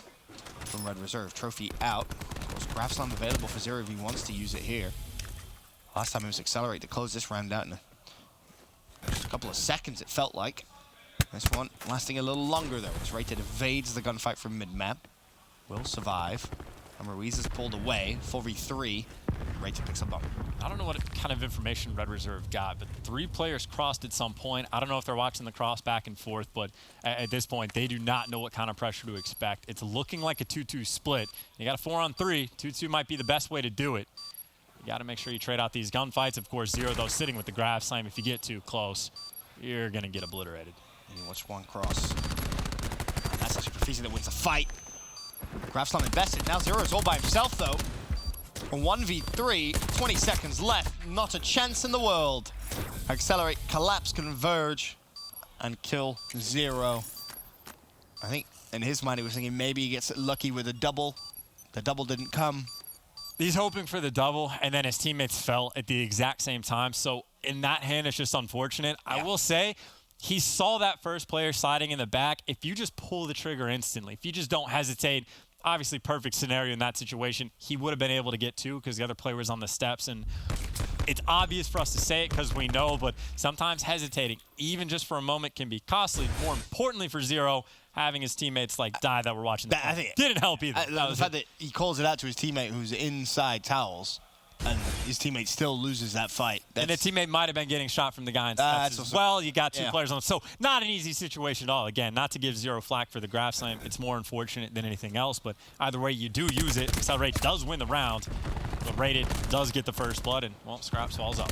from Red Reserve. Trophy out. Of course, Graph Slam available for Zero if he wants to use it here. Last time it was Accelerate to close this round out in just a couple of seconds, it felt like. This one lasting a little longer, though. It's Rated evades the gunfight from mid-map. Will survive. And Ruiz is pulled away. 4v3. Rated picks up bomb. I don't know what kind of information Red Reserve got, but 3 players crossed at some point. I don't know if they're watching the cross back and forth, but at this point, they do not know what kind of pressure to expect. It's looking like a 2-2 split. You got a 4-on-3. 2-2 might be the best way to do it. You got to make sure you trade out these gunfights. Of course, Zero, though, sitting with the grab slam. If you get too close, you're going to get obliterated. You watch one cross. And that's actually Profeezi that wins the fight. Grab slam invested. Now Zero is all by himself, though. A 1v3, 20 seconds left. Not a chance in the world. Accelerate, collapse, converge, and kill Zero. I think in his mind he was thinking maybe he gets lucky with a double. The double didn't come. He's hoping for the double, and then his teammates fell at the exact same time. So in that hand, it's just unfortunate. Yeah. I will say, he saw that first player sliding in the back. If you just pull the trigger instantly, if you just don't hesitate, obviously perfect scenario in that situation, he would have been able to get 2 because the other player was on the steps. And it's obvious for us to say it because we know, but sometimes hesitating, even just for a moment, can be costly. More importantly for Zero, having his teammates die that were watching the fight didn't help either. The fact that he calls it out to his teammate who's inside towels, and his teammate still loses that fight. And the teammate might have been getting shot from the guy in steps as well. You got 2 players on. So not an easy situation at all. Again, not to give Zero flack for the grab slam. It's more unfortunate than anything else. But either way, you do use it. Accelerate does win the round. But Rated does get the first blood. And, well, Scraps falls up.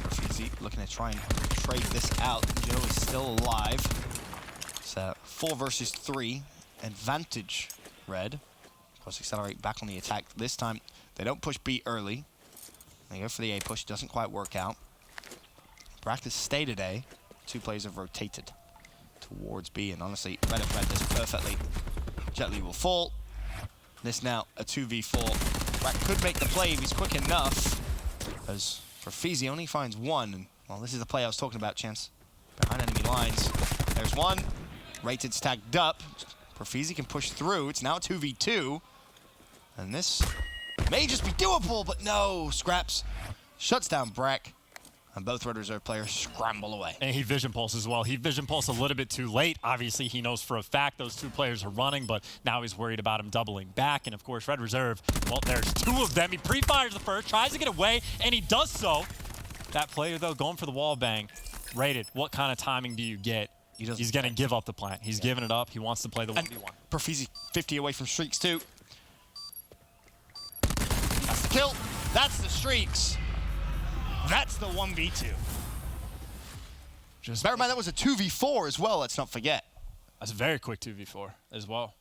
Profeezi looking to try and trade this out. Joe is still alive. It's 4 versus 3. Advantage, Red. Of course, Accelerate back on the attack. This time, they don't push B early. They go for the A push. Doesn't quite work out. Practice stayed at A. 2 players have rotated towards B. And honestly, Red have read this perfectly. Jet Li will fall. This now a 2v4. Brack could make the play if he's quick enough. As Profeezi only finds 1. And, well, this is the play I was talking about, Chance. Behind enemy lines. There's 1. Rated's tagged up. Profeezi can push through. It's now 2v2. And this may just be doable, but no. Scraps shuts down Brack. And both Red Reserve players scramble away. And he vision pulse as well. He vision pulse a little bit too late. Obviously, he knows for a fact those 2 players are running, but now he's worried about him doubling back. And, of course, Red Reserve, well, there's 2 of them. He pre-fires the first, tries to get away, and he does so. That player, though, going for the wall bang. Rated, what kind of timing do you get? He's going to give up the plant. He's giving it up. He wants to play the 1v1. Profeezi 50 away from streaks, too. That's the kill. That's the streaks. That's the 1v2. Bear in mind, that was a 2v4 as well, let's not forget. That's a very quick 2v4 as well.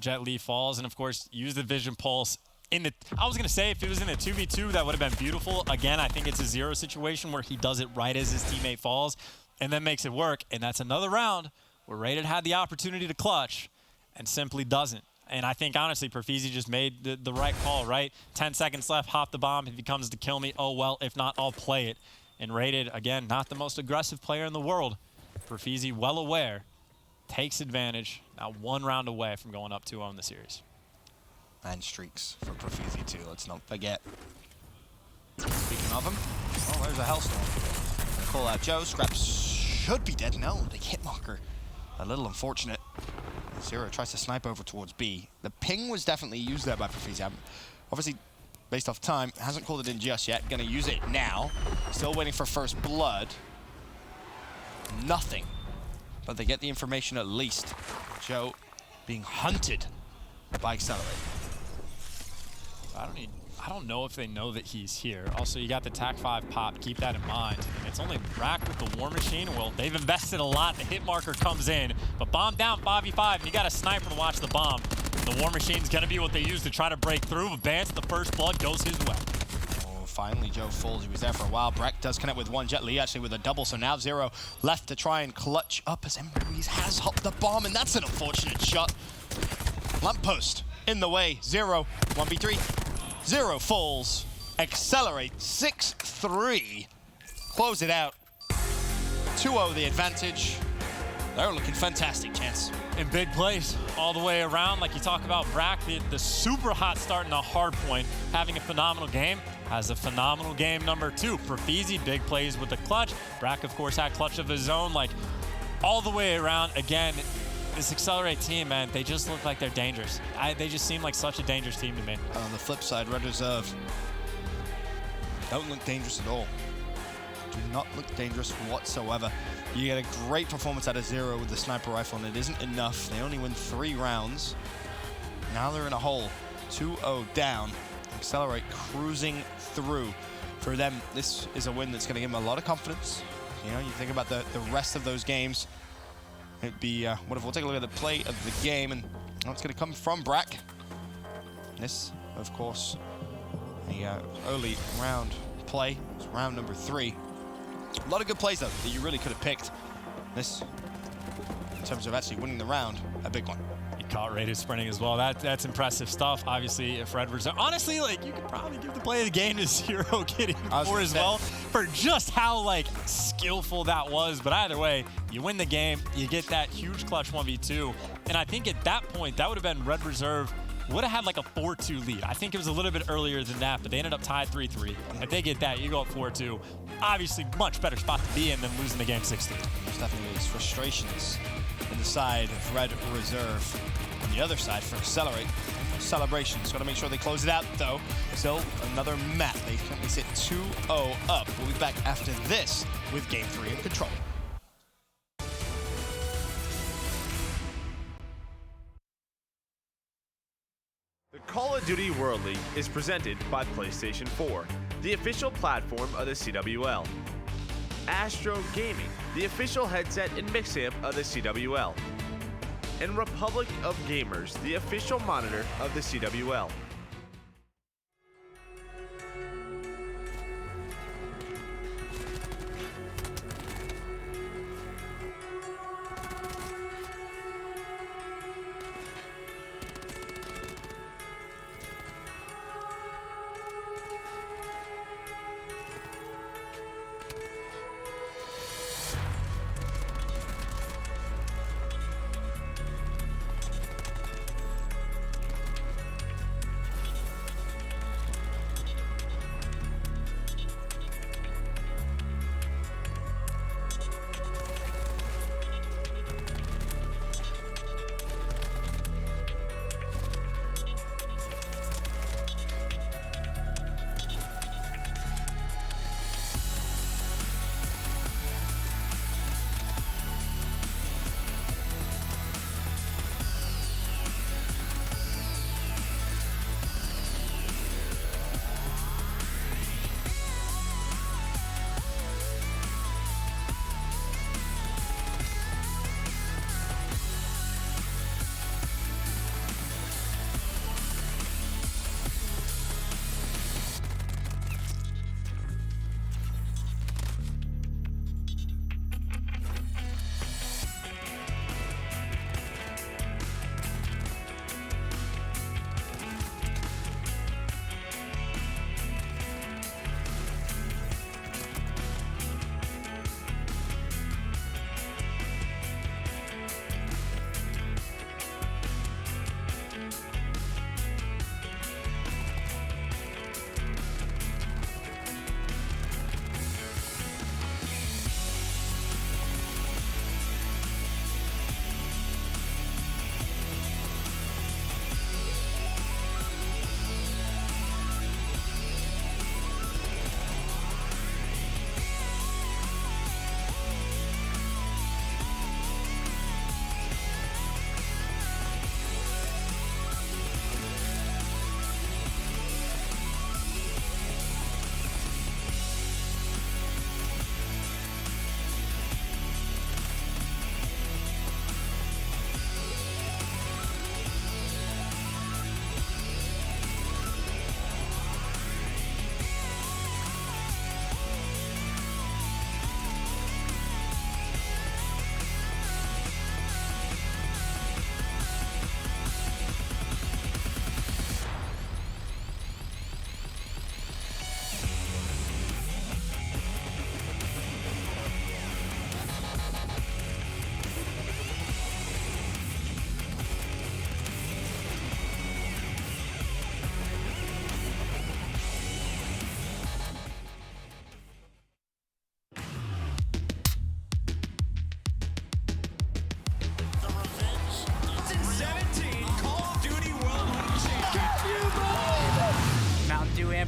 Jet Li falls, and of course, use the vision pulse. I was going to say, if it was in a 2v2, that would have been beautiful. Again, I think it's a Zero situation where he does it right as his teammate falls and then makes it work. And that's another round where Rated had the opportunity to clutch and simply doesn't. And I think, honestly, Profeezi just made the right call, right? 10 seconds left, hop the bomb. If he comes to kill me, oh well. If not, I'll play it. And Rated, again, not the most aggressive player in the world. Profeezi, well aware, takes advantage. Now 1 round away from going up 2-0 in the series. And streaks for Profeezi, too. Let's not forget. Speaking of him, oh, there's a Hellstorm. Gonna call out Joe. Scraps should be dead. No, the hit marker. A little unfortunate. Zero tries to snipe over towards B. The ping was definitely used there by Profeezi. Obviously, based off time, hasn't called it in just yet. Gonna use it now. Still waiting for first blood. Nothing. But they get the information at least. Joe being hunted by Excelerate. I don't know if they know that he's here. Also, you got the TAC 5 pop. Keep that in mind. And it's only Brack with the War Machine. Well, they've invested a lot. The hit marker comes in. But bomb down 5v5, and you got a sniper to watch the bomb. The War Machine's going to be what they use to try to break through. But Vance, the first blood goes his way. Oh, finally, Joe falls. He was there for a while. Brack does connect with 1. Jet Li actually with a double. So now Zero left to try and clutch up as Ruiz has hopped the bomb. And that's an unfortunate shot. Lamppost in the way. Zero, 1v3. Zero falls. Accelerate 6-3. Close it out. 2-0 the advantage. They're looking fantastic, Chance. In big plays all the way around. Like you talk about Brack, the super hot start in the hard point, having a phenomenal game. Has a phenomenal game number 2. Profeezi, big plays with the clutch. Brack, of course, had clutch of his own. Like all the way around. Again, this Excelerate team, man, they just look like they're dangerous. They just seem like such a dangerous team to me. On the flip side, Red Reserve don't look dangerous at all. Do not look dangerous whatsoever. You get a great performance out of Zero with the sniper rifle, and it isn't enough. They only win 3 rounds. Now they're in a hole, 2-0 down. Excelerate cruising through. For them, this is a win that's going to give them a lot of confidence. You know, you think about the rest of those games. It'd be, we'll take a look at the play of the game, and it's going to come from Brack. This, of course, the early round play. It's round number 3. A lot of good plays, though, that you really could have picked. This, in terms of actually winning the round, a big one. He caught Raiders sprinting as well. That's impressive stuff. Obviously, if Red Reserve, honestly, like, you could probably give the play of the game to Zero getting 4 as well for just how, like, skillful that was. But either way, you win the game, you get that huge clutch 1v2. And I think at that point, that would have been Red Reserve would have had like a 4-2 lead. I think it was a little bit earlier than that, but they ended up tied 3-3. If they get that, you go up 4-2. Obviously, much better spot to be in than losing the game 6-3. There's definitely these frustrations in the side of Red Reserve. On the other side, for Accelerate, celebrations. Got to make sure they close it out, though. Still another map. They currently sit 2-0 up. We'll be back after this with Game 3 in control. The Call of Duty World League is presented by PlayStation 4, the official platform of the CWL. Astro Gaming, the official headset and mix amp of the CWL. And Republic of Gamers, the official monitor of the CWL.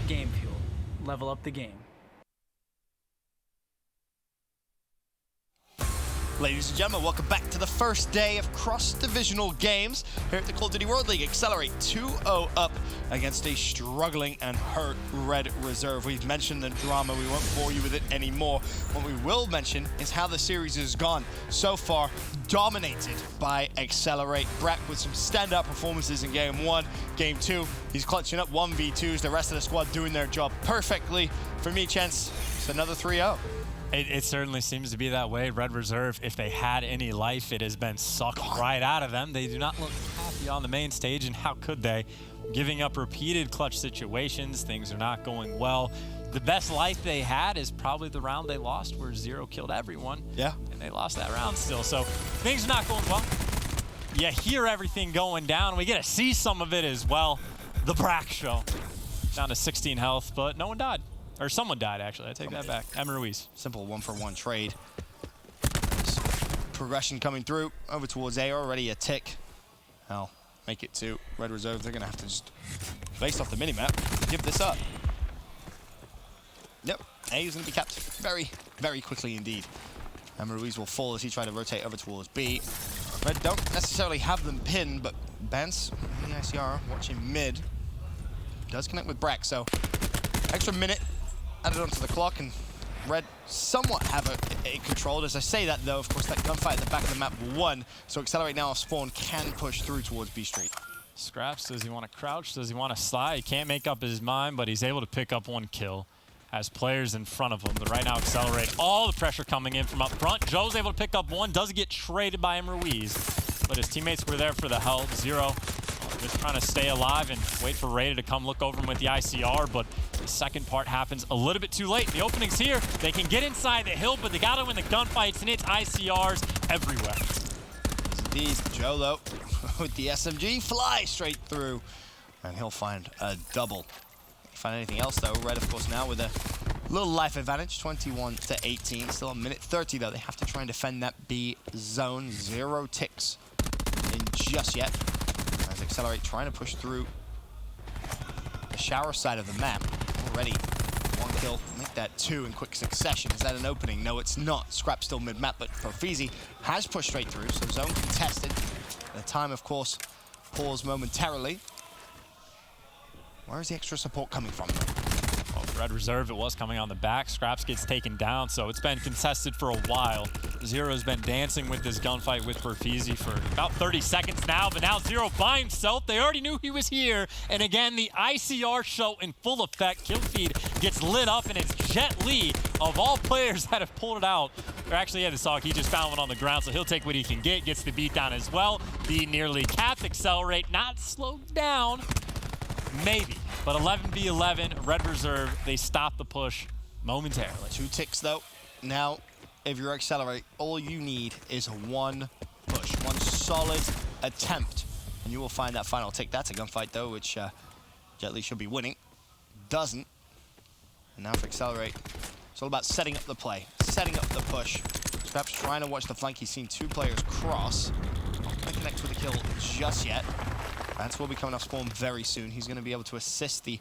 Game Fuel. Level up the game. Ladies and gentlemen, welcome back to the first day of cross-divisional games here at the Call of Duty World League. Excelerate 2-0 up against a struggling and hurt Red Reserve. We've mentioned the drama. We won't bore you with it anymore. What we will mention is how the series has gone so far, dominated by Excelerate. Brack with some standout performances in Game 1. Game 2, he's clutching up 1v2s. The rest of the squad doing their job perfectly. For me, Chance, it's another 3-0. It certainly seems to be that way. Red Reserve, if they had any life, it has been sucked right out of them. They do not look happy on the main stage, and how could they? Giving up repeated clutch situations, things are not going well. The best life they had is probably the round they lost where Zero killed everyone. Yeah. And they lost that round still, so things are not going well. You hear everything going down. We get to see some of it as well. The Brack show. Down to 16 health, but no one died. Or someone died, actually. I take that back. Emma Ruiz. Simple one-for-one trade. Progression coming through. Over towards A, already a tick. Hell, make it to Red Reserve. They're going to have to just, based off the minimap, give this up. Yep, A is going to be capped very, very quickly indeed. Emma Ruiz will fall as he tries to rotate over towards B. Red don't necessarily have them pinned, but Bance, the ICR, watching mid, does connect with Brack, so extra minute added onto the clock, and Red somewhat have it controlled. As I say that, though, of course, that gunfight at the back of the map won, so Excelerate now off spawn can push through towards B Street. Scraps, does he want to crouch? Does he want to slide? He can't make up his mind, but he's able to pick up one kill. Has players in front of him, but right now Excelerate, all the pressure coming in from up front. Joe's able to pick up one, does get traded by Ruiz, but his teammates were there for the help. Zero just trying to stay alive and wait for Raider to come look over him with the ICR, but the second part happens a little bit too late. The opening's here. They can get inside the hill, but they got to win the gunfights, and it's ICRs everywhere. Indeed, Joe, though, with the SMG, fly straight through, and he'll find a double. Find anything else, though. Red, of course, now with a little life advantage, 21 to 18. Still a minute 30, though. They have to try and defend that B zone. 0 ticks in just yet. As Excelerate trying to push through the shower side of the map. Already 1 kill. Make that 2 in quick succession. Is that an opening? No, it's not. Scrap still mid-map, but Profizi has pushed straight through, so zone contested. The time, of course, paused momentarily. Where is the extra support coming from? Well, Red Reserve, it was coming on the back. Scraps gets taken down, so it's been contested for a while. Zero's been dancing with this gunfight with Profizi for about 30 seconds now, but now Zero by himself. They already knew he was here. And again, the ICR show in full effect. Kill feed gets lit up, and it's Jet Li, of all players that have pulled it out. Or actually, yeah, the Sog, he just found one on the ground, so he'll take what he can get. Gets the beat down as well. The nearly capped Excelerate, not slowed down. Maybe, but 11v11, Red Reserve, they stop the push momentarily. 2 ticks, though. Now, if you're Excelerate, all you need is 1 push, 1 solid attempt, and you will find that final tick. That's a gunfight, though, which Jet Li should be winning. Doesn't. And now for Excelerate, it's all about setting up the play, setting up the push. Perhaps trying to watch the flank. He's seen 2 players cross. Not going to connect with a kill just yet. Vance will be coming off spawn very soon. He's going to be able to assist the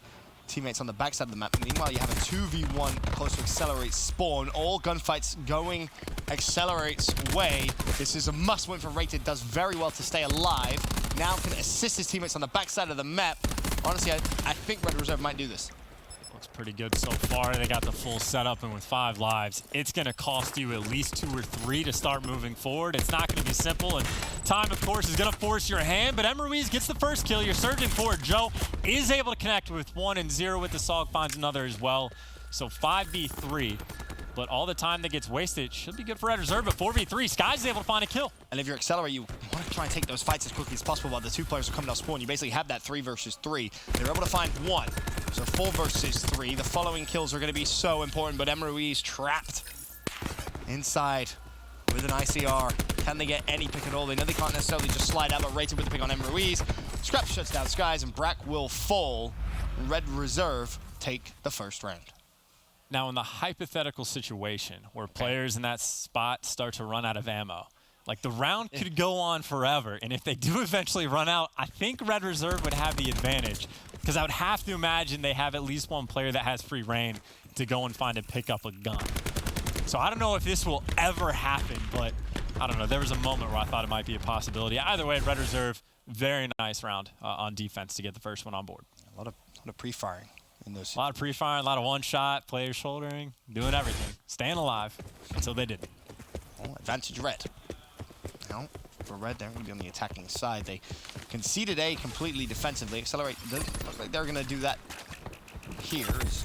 teammates on the backside of the map. Meanwhile, you have a 2v1 close to Excelerate spawn. All gunfights going Accelerate's way. This is a must-win for Rated. Does very well to stay alive. Now can assist his teammates on the backside of the map. Honestly, I think Red Reserve might do this. Looks pretty good so far. They got the full setup, and with 5 lives, it's going to cost you at least 2 or 3 to start moving forward. It's not going to be simple, and time, of course, is going to force your hand, but Ruiz gets the first kill. You're surging forward. Joe is able to connect with 1, and 0 with the Sog finds another as well. So 5v3, but all the time that gets wasted should be good for Red Reserve, but 4v3, Sky's able to find a kill. And if you're Accelerate, you want to try and take those fights as quickly as possible while the 2 players are coming off spawn. You basically have that 3 versus 3. They're able to find 1. So 4 versus 3. The following kills are going to be so important, but Ruiz trapped inside with an ICR. Can they get any pick at all? They know they can't necessarily just slide out, but Rated with the pick on Ruiz. Scrap shuts down Skies, and Brack will fall. Red Reserve take the first round. Now, in the hypothetical situation where players in that spot start to run out of ammo, like the round could go on forever, and if they do eventually run out, I think Red Reserve would have the advantage. Because I would have to imagine they have at least one player that has free reign to go and find and pick up a gun. So I don't know if this will ever happen, but I don't know. There was a moment where I thought it might be a possibility. Either way, Red Reserve, very nice round on defense to get the first one on board. A lot of pre-firing in those. A lot of pre-firing, a lot of one-shot, players shouldering, doing everything. Staying alive until they didn't. Oh, advantage Red. Now, for Red, they're going to be on the attacking side. They conceded A completely defensively. Accelerate doesn't look like they're going to do that here as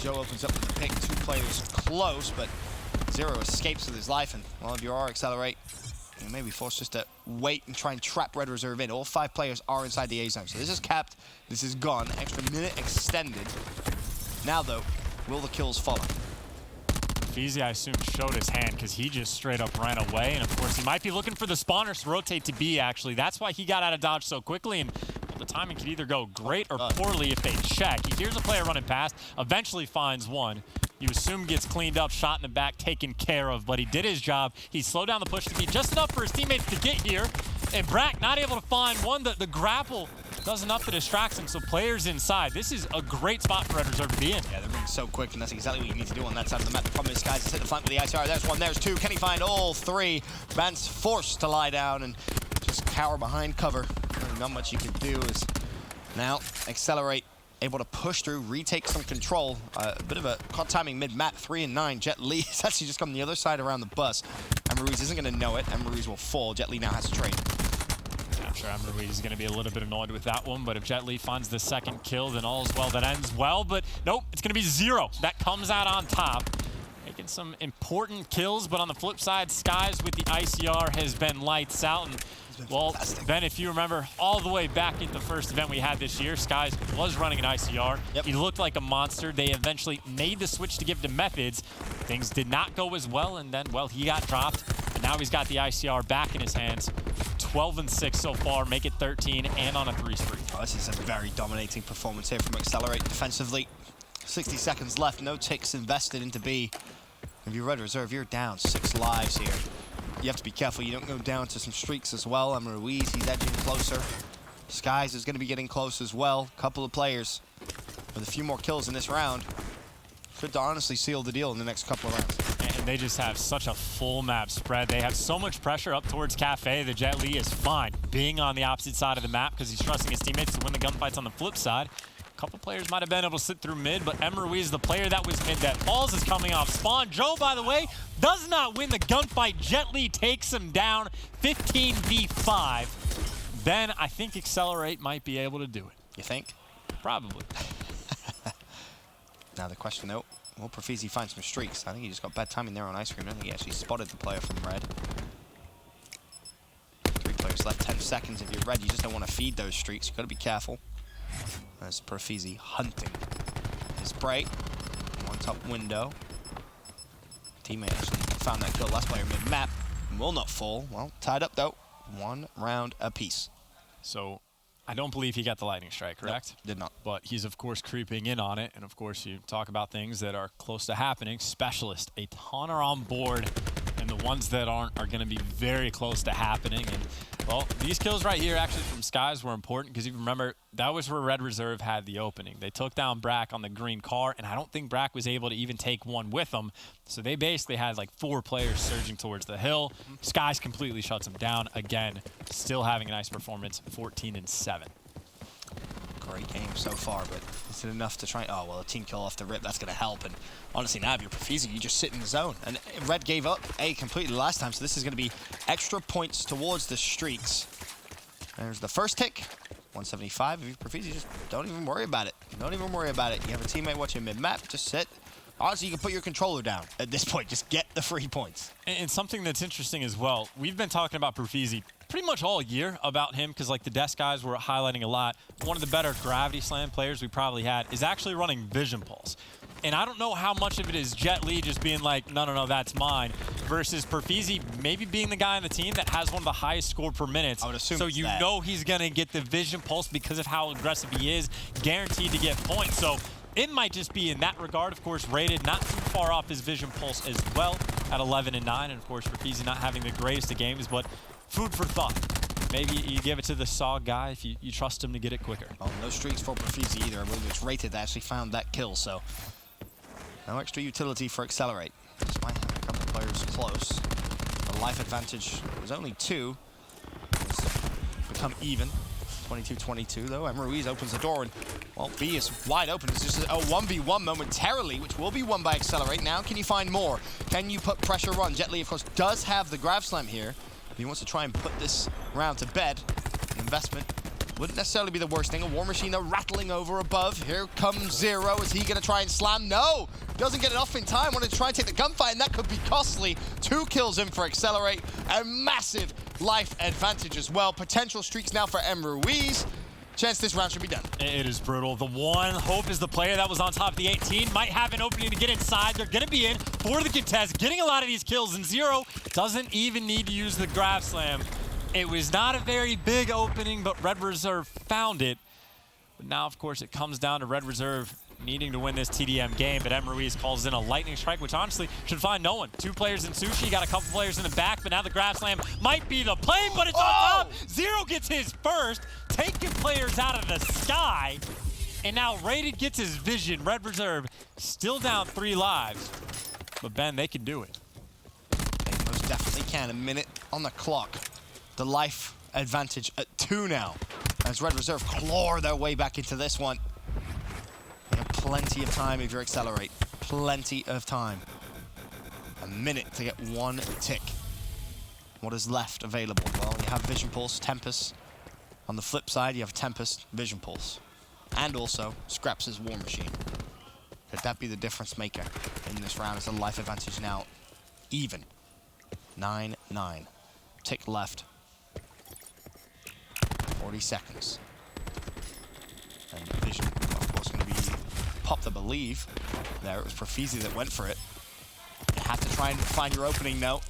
Joe opens up with the pick. 2 players close, but Zero escapes with his life. And, well, if you are Accelerate, you may be forced just to wait and try and trap Red Reserve in. All 5 players are inside the A zone. So this is capped. This is gone. Extra minute extended. Now, though, will the kills follow? Feezy, I assume, showed his hand because he just straight up ran away. And, of course, he might be looking for the spawners to rotate to B, actually. That's why he got out of dodge so quickly. And the timing could either go great or poorly if they check. He hears a player running past, eventually finds one. You assume gets cleaned up, shot in the back, taken care of, but he did his job. He slowed down the push to be just enough for his teammates to get here. And Brack not able to find one. The grapple does enough to distract him, so players inside. This is a great spot for Red Reserve to be in. Yeah, they're moving so quick, and that's exactly what you need to do on that side of the map. The problem is, guys, is hit the flank with the ICR. There's one, there's 2. Can he find all 3? Vance forced to lie down and just cower behind cover. Really not much you can do is now Accelerate able to push through, retake some control. A bit of a caught timing mid-map, 3 and 9. Jet Li has actually just come the other side around the bus. And Ruiz isn't going to know it, and Ruiz will fall. Jet Li now has to trade. I'm sure Ruiz is going to be a little bit annoyed with that one, but if Jet Li finds the second kill, then all's well that ends well. But nope, it's going to be Zero that comes out on top. Making some important kills, but on the flip side, Skies with the ICR has been lights out. And well, Ben, if you remember, all the way back at the first event we had this year, Skies was running an ICR. Yep. He looked like a monster. They eventually made the switch to give to Methods. Things did not go as well, and then, well, he got dropped. And now he's got the ICR back in his hands. 12 and 6 so far, make it 13, and on a 3 spree. Oh, this is a very dominating performance here from Accelerate defensively. 60 seconds left, no ticks invested into B. If you're Red Reserve, you're down 6 lives here. You have to be careful you don't go down to some streaks as well. Ruiz, he's edging closer. Skies is going to be getting close as well. Couple of players with a few more kills in this round could honestly seal the deal in the next couple of rounds. And they just have such a full map spread. They have so much pressure up towards Cafe. The Jet Li is fine being on the opposite side of the map because he's trusting his teammates to win the gunfights on the flip side. A couple players might have been able to sit through mid, but Ruiz, the player that was mid that falls, is coming off spawn. Joe, by the way, does not win the gunfight. Jet Li takes him down 15v5. Then I think Accelerate might be able to do it. You think? Probably. Now the question though, will Profizi find some streaks? I think he just got bad timing there on Ice Cream. I don't think he actually spotted the player from Red. 3 players left, 10 seconds. If you're Red, you just don't want to feed those streaks. You've got to be careful. There's Profizi hunting his prey. One top window. Teammate actually found that kill. Last player mid-map. Will not fall. Well, tied up though. 1 round apiece. So I don't believe he got the lightning strike, correct? Nope, did not. But he's, of course, creeping in on it. And, of course, you talk about things that are close to happening. Specialist, a ton are on board. And the ones that aren't are going to be very close to happening. And, well, these kills right here actually from Skies were important because you remember that was where Red Reserve had the opening. They took down Brack on the green car, and I don't think Brack was able to even take one with them. So they basically had like 4 players surging towards the hill. Skies completely shuts them down. Again, still having a nice performance, 14 and 7. Great game so far, but is it enough to try? Oh, well, a team kill off the rip, that's going to help. And honestly, now if you're Profizi, you just sit in the zone. And Red gave up A completely last time, so this is going to be extra points towards the streaks. There's the first tick, 175. If you're Profizi, just don't even worry about it. Don't even worry about it. You have a teammate watching mid-map, just sit. Honestly, you can put your controller down at this point. Just get the free points. And something that's interesting as well, we've been talking about Profizi pretty much all year about him because like the desk guys were highlighting a lot. One of the better gravity slam players we probably had is actually running Vision Pulse. And I don't know how much of it is Jet Li just being like, no, that's mine, versus Profizi maybe being the guy on the team that has one of the highest score per minute. I would assume so you know he's going to get the Vision Pulse because of how aggressive he is, guaranteed to get points. So it might just be in that regard, of course, rated not too far off his Vision Pulse as well at 11 and 9. And of course, Profizi not having the greatest of games, but food for thought. maybe you give it to the Saw guy if you trust him to get it quicker. Oh, no streaks for Profizi either. I believe it's Rated that actually found that kill, so no extra utility for Excelerate. Despite having a couple of players close. The life advantage was only 2. It's become even. 22-22 though. Ruiz opens the door and, well, B is wide open. It's just a 1v1 momentarily, which will be won by Excelerate. Now, can you find more? Can you put pressure on? Jet Li, of course, does have the grab slam here. He wants to try and put this round to bed. The investment wouldn't necessarily be the worst thing. A War Machine, though, rattling over above. Here comes Zero. Is he going to try and slam? No! Doesn't get it off in time. Wanted to try and take the gunfight, and that could be costly. 2 kills in for Excelerate. A massive life advantage as well. Potential streaks now for Ruiz. Chance this round should be done. It is brutal. The one hope is the player that was on top of the 18 might have an opening to get inside. They're going to be in for the contest, getting a lot of these kills, and Zero doesn't even need to use the grab slam. It was not a very big opening, but Red Reserve found it. But now, of course, it comes down to Red Reserve needing to win this TDM game, but Ruiz calls in a lightning strike, which honestly should find no one. 2 players in Sushi, got a couple players in the back, but now the grab slam might be the play, but it's on top. Zero gets his first, taking players out of the sky, and now Rated gets his vision. Red Reserve still down 3 lives, but Ben, they can do it. They most definitely can. A minute on the clock. The life advantage at 2 now, as Red Reserve claw their way back into this one. You have plenty of time if you Excelerate. Plenty of time. A minute to get 1 tick. What is left available? Well, you have Vision Pulse, Tempest. On the flip side, you have Tempest, Vision Pulse. And also, Scraps' War Machine. Could that be the difference maker in this round? Is the life advantage now even? 9-9. Tick left. 40 seconds. And Vision, of course, going to be popped, I believe. There, it was Profizi that went for it. You have to try and find your opening, though.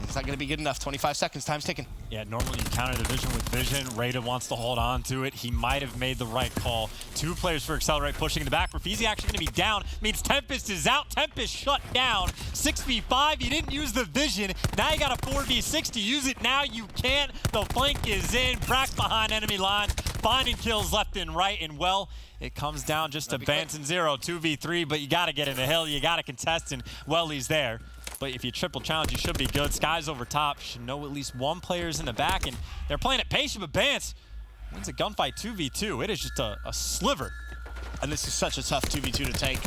It's not going to be good enough. 25 seconds, time's ticking. Yeah, normally you counter the Vision with Vision. Rated wants to hold on to it. He might have made the right call. 2 players for Excelerate pushing in the back. Profizi actually going to be down. Means Tempest is out. Tempest shut down. 6v5. You didn't use the Vision. Now you got a 4v6 to use it. Now you can't. The flank is in. Brack behind enemy lines. Finding kills left and right. And, well, it comes down just to Bance and Zero. 2v3, but you got to get in the hill. You got to contest, and, well, he's there. But if you triple challenge, you should be good. Sky's over top. Should know at least 1 player's in the back, and they're playing it patient, but Bance wins a gunfight 2v2. It is just a sliver. And this is such a tough 2v2 to take.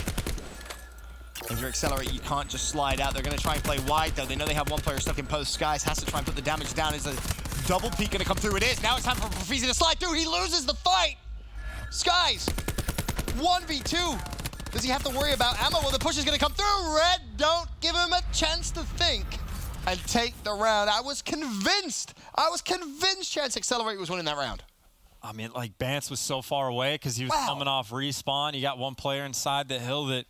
If you're Excelerate, you can't just slide out. They're going to try and play wide, though. They know they have 1 player stuck in post. Skies has to try and put the damage down. Is a double peek going to come through? It is. Now it's time for Profizi to slide through. He loses the fight. Skies, 1v2. Does he have to worry about ammo? Well, the push is going to come through. Red don't give him a chance to think and take the round. I was convinced Chance Excelerate was winning that round. I mean, like, Bance was so far away because he was coming off respawn. You got 1 player inside the hill that,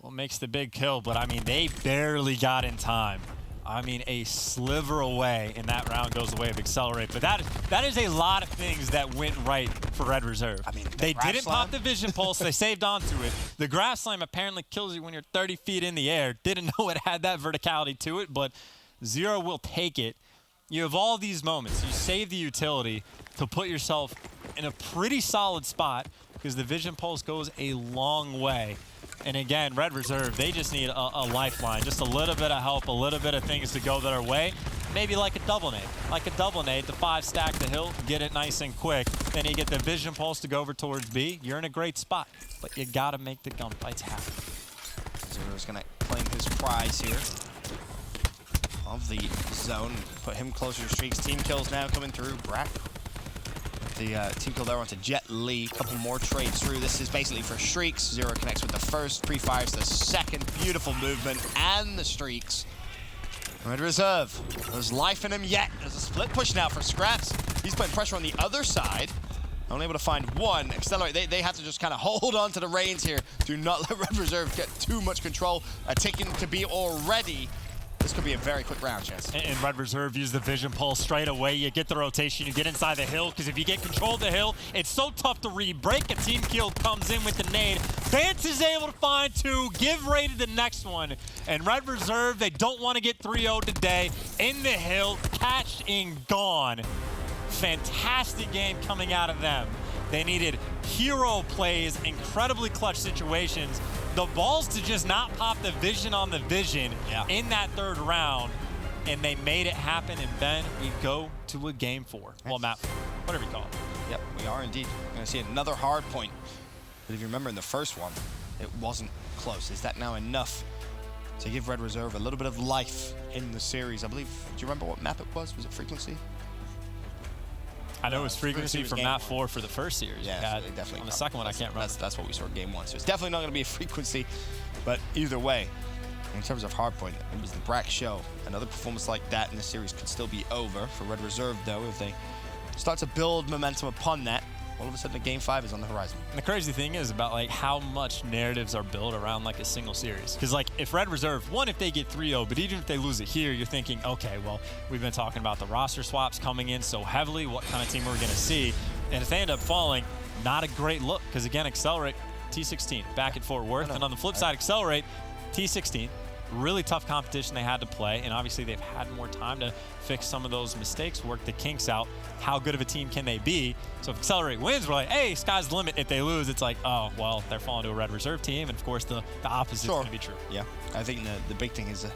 well, makes the big kill. But, I mean, they barely got in time. I mean, a sliver away, and that round goes the way of Excelerate. But that is a lot of things that went right for Red Reserve. I mean, they didn't pop the Vision Pulse. They saved onto it. The Grab Slam apparently kills you when you're 30 feet in the air. Didn't know it had that verticality to it, but Zero will take it. You have all these moments. You save the utility to put yourself in a pretty solid spot because the Vision Pulse goes a long way. And again, Red Reserve, they just need a lifeline, just a little bit of help, a little bit of things to go their way. Maybe like a double nade. Like a double nade to 5-stack the hill, get it nice and quick. Then you get the Vision Pulse to go over towards B. You're in a great spot, but you gotta make the gunfights happen. Zero's gonna claim his prize here of the zone, put him closer to streaks. Team kills now coming through. Brack. The team kill there onto Jet Li. A couple more trades through. This is basically for streaks. Zero connects with the first, pre-fires the second. Beautiful movement and the streaks. Red Reserve. There's life in him yet. There's a split push now for Scraps. He's putting pressure on the other side. Only able to find 1. Accelerate. They have to just kind of hold on to the reins here. Do not let Red Reserve get too much control. A ticking to be already. This could be a very quick round, Chance. And Red Reserve use the Vision Pulse straight away. You get the rotation, you get inside the hill, because if you get control of the hill, it's so tough to re-break. A team kill comes in with the nade. Vance is able to find 2, give Rated the next one. And Red Reserve, they don't want to get 3-0 today. In the hill, catched and gone. fantastic game coming out of them. They needed hero plays, incredibly clutch situations. The balls to just not pop the vision on the vision in that third round, and they made it happen. And Ben, we go to a game 4. Well, map 4, whatever you call it. Yep, we are indeed going to see another hard point. But if you remember in the first one, it wasn't close. Is that now enough to give Red Reserve a little bit of life in the series? I believe, do you remember what map it was? Was it Frequency? I know it was Frequency for map 4 for the first series. Yeah, so definitely. On the second one, I can't remember. That's what we saw in game 1. So it's definitely not going to be a Frequency. But either way, in terms of hardpoint, it was the Brack show. Another performance like that in the series could still be over for Red Reserve, though, if they start to build momentum upon that. All of a sudden, the game 5 is on the horizon. And the crazy thing is about like how much narratives are built around like a single series. Because like if Red Reserve, one, if they get 3-0, but even if they lose it here, you're thinking, okay, well, we've been talking about the roster swaps coming in so heavily. What kind of team are we going to see? And if they end up falling, not a great look. Because again, Excelerate, T16, back at Fort Worth. And on the flip side, Excelerate, T16. Really tough competition they had to play, and obviously they've had more time to fix some of those mistakes, work the kinks out. How good of a team can they be? So if Excelerate wins, we're like, hey, sky's the limit. If they lose, it's like, oh, well, they're falling to a Red Reserve team, and of course the opposite is going to be true. Yeah, I think the big thing is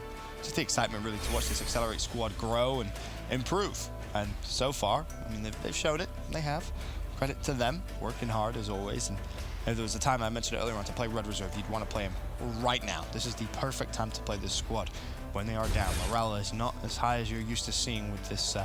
just the excitement really to watch this Excelerate squad grow and improve. And so far, I mean, they've showed it. They have. Credit to them, working hard as always. And if there was a time I mentioned earlier on to play Red Reserve, you'd want to play him right now. This is the perfect time to play this squad when they are down. Morale is not as high as you're used to seeing with this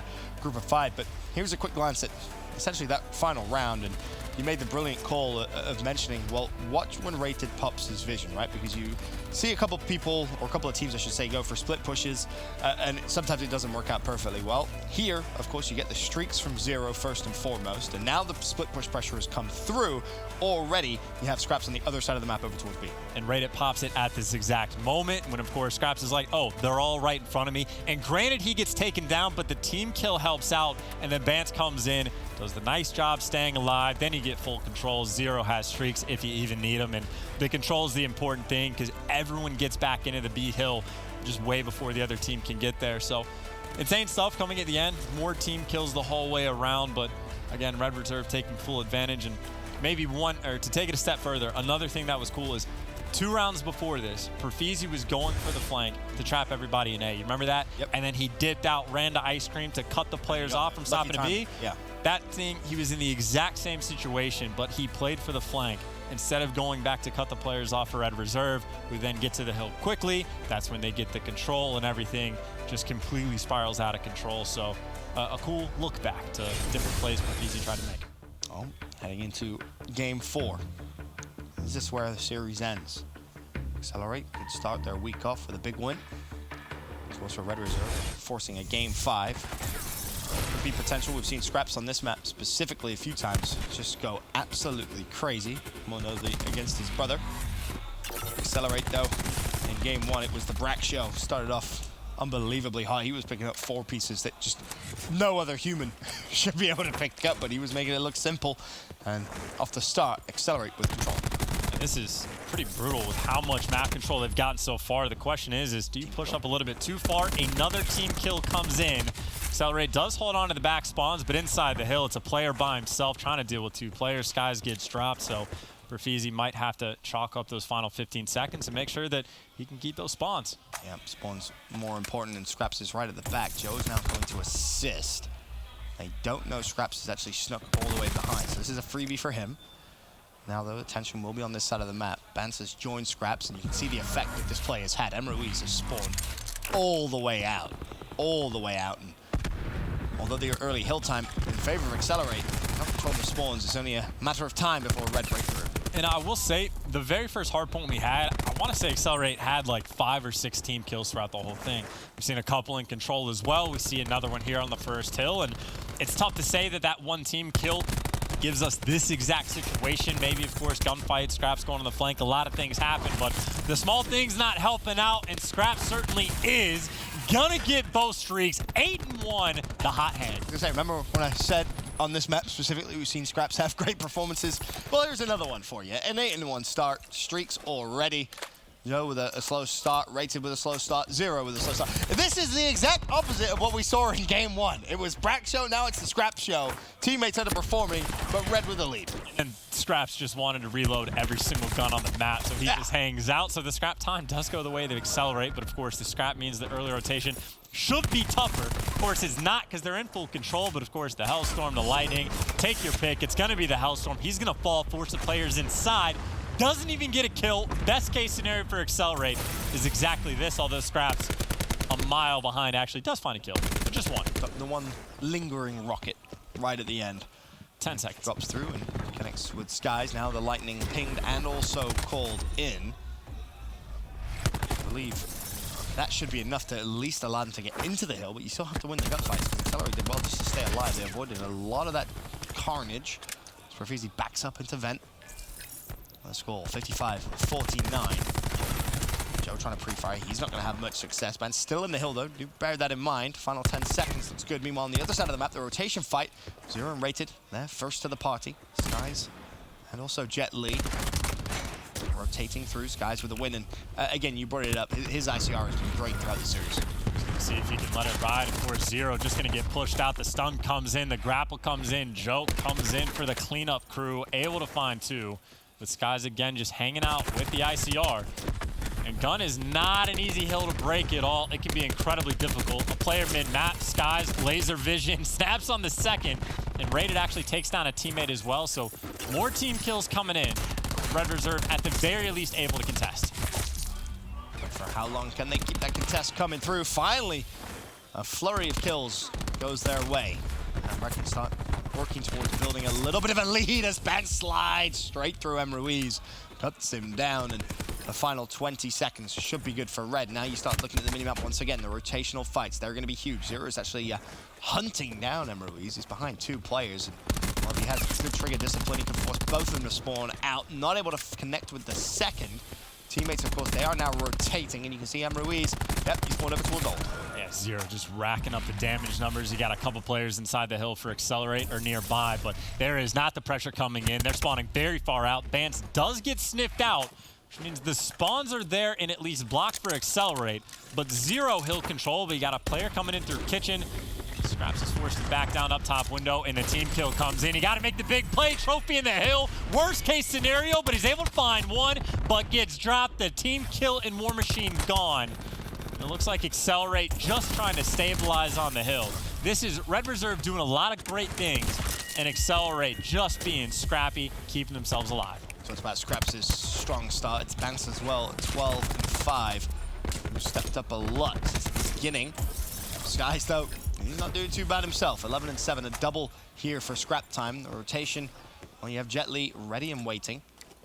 group of 5. But here's a quick glance at essentially that final round. And you made the brilliant call of mentioning, well, watch when Rated pops his vision, right? Because you see a couple of people, or a couple of teams, I should say, go for split pushes, and sometimes it doesn't work out perfectly well. Here, of course, you get the streaks from Zero first and foremost, and now the split push pressure has come through. Already, you have Scraps on the other side of the map over towards B. And Rated pops it at this exact moment when, of course, Scraps is like, oh, they're all right in front of me. And granted, he gets taken down, but the team kill helps out, and then Bance comes in, does the nice job staying alive. Then you get full control. Zero has streaks if you even need them. And the control is the important thing because everyone gets back into the B hill just way before the other team can get there. So insane stuff coming at the end. More team kills the whole way around. But again, Red Reserve taking full advantage. And maybe to take it a step further, another thing that was cool is 2 rounds before this, Perfeezy was going for the flank to trap everybody in A. You remember that? Yep. And then he dipped out, ran to Ice Cream to cut the players off from stopping a B. Yeah. That thing, he was in the exact same situation, but he played for the flank. Instead of going back to cut the players off for Red Reserve, we then get to the hill quickly. That's when they get the control and everything just completely spirals out of control. So a cool look back to different plays Perfeezy tried to make. Oh, heading into game 4. Is this where the series ends? Excelerate could start their week off with a big win. Of course, for Red Reserve, forcing a game 5. Could be potential. We've seen Scraps on this map specifically a few times just go absolutely crazy. More notably against his brother. Excelerate, though, in game 1, it was the Brack show. Started off unbelievably high. He was picking up 4 pieces that just no other human should be able to pick up, but he was making it look simple. And off the start, Excelerate with control. And this is pretty brutal with how much map control they've gotten so far. The question is do you push up a little bit too far? Another team kill comes in. Excelerate does hold on to the back spawns, but inside the hill, it's a player by himself trying to deal with 2 players. Skies gets dropped, so Perfeezy might have to chalk up those final 15 seconds and make sure that he can keep those spawns. Yeah, spawns more important, and Scraps is right at the back. Joe is now going to assist. They don't know Scraps is actually snuck all the way behind, so this is a freebie for him. Now, though, attention will be on this side of the map. Bance has joined Scraps, and you can see the effect that this play has had. Ruiz has spawned all the way out. And although the early hill time in favor of Excelerate, not controlling the spawns, it's only a matter of time before a red breakthrough. And I will say, the very first hard point we had, I want to say Excelerate had like 5 or 6 team kills throughout the whole thing. We've seen a couple in control as well. We see another one here on the first hill, and it's tough to say that one team kill gives us this exact situation. Maybe, of course, gunfight, Scraps going on the flank, a lot of things happen, but the small things not helping out, and Scraps certainly is gonna get both streaks. 8-1, the hot hand. Remember when I said on this map specifically we've seen Scraps have great performances? Well, here's another one for you. An 8-1 start, streaks already. Joe with a slow start, Rated with a slow start, Zero with a slow start. This is the exact opposite of what we saw in game one. It was Brack's show, now it's the Scrap show. Teammates underperforming, but Red with the lead. And Scraps just wanted to reload every single gun on the map, so he just hangs out. So the Scrap time does go the way of Accelerate, but of course the Scrap means the early rotation should be tougher. Of course it's not because they're in full control, but of course the Hellstorm, the Lightning, take your pick. It's going to be the Hellstorm. He's going to fall, force the players inside. Doesn't even get a kill. Best case scenario for Accelerate is exactly this, although Scraps a mile behind actually does find a kill, but just one. The one lingering rocket right at the end. 10 seconds. Drops through and connects with Skies. Now the Lightning pinged and also called in. I believe that should be enough to at least allow them to get into the hill, but you still have to win the gunfights. Accelerate did well just to stay alive. They avoided a lot of that carnage. Sprofizi backs up into vent. The score, 55-49. Joe trying to pre-fire. He's not going to have much success. Band's still in the hill, though. Do bear that in mind. Final 10 seconds. Looks good. Meanwhile, on the other side of the map, the rotation fight. Zero and Rated. They're first to the party. Skies and also Jet Li rotating through. Skies with a win. And again, you brought it up. His ICR has been great throughout the series. See if he can let it ride. Of course, Zero just going to get pushed out. The stun comes in. The grapple comes in. Joke comes in for the cleanup crew. Able to find two. But Skies again just hanging out with the ICR. And Gun is not an easy hill to break at all. It can be incredibly difficult. A player mid-map, Skies, laser vision, snaps on the second, and Rated actually takes down a teammate as well. So more team kills coming in. Red Reserve at the very least able to contest. But for how long can they keep that contest coming through? Finally, a flurry of kills goes their way. And Red can start working towards building a little bit of a lead as Ben slides straight through M. Ruiz, cuts him down, and the final 20 seconds should be good for Red. Now you start looking at the minimap once again. The rotational fights, they're going to be huge. Zero is actually hunting down M. Ruiz. He's behind two players. And while he has good trigger discipline, he can force both of them to spawn out. Not able to connect with the second. Teammates, of course, they are now rotating, and you can see M. Ruiz. Yep, he's spawned over towards ult. Yeah, Zero just racking up the damage numbers. You got a couple players inside the hill for Accelerate or nearby, but there is not the pressure coming in. They're spawning very far out. Bance does get sniffed out, which means the spawns are there and at least blocked for Accelerate, but Zero hill control, but you got a player coming in through kitchen. Scraps is forced to back down up top window, and the team kill comes in. You got to make the big play. Trophy in the hill. Worst case scenario, but he's able to find one, but gets dropped. The team kill and War Machine gone. It looks like Accelerate just trying to stabilize on the hill. This is Red Reserve doing a lot of great things, and Accelerate just being scrappy, keeping themselves alive. So it's about Scraps' strong start. It's Bance as well, 12-5. Who stepped up a lot since the beginning. Skies, though, he's not doing too bad himself. 11-7, a double here for scrap time. The rotation, well, you have Jet Li ready and waiting.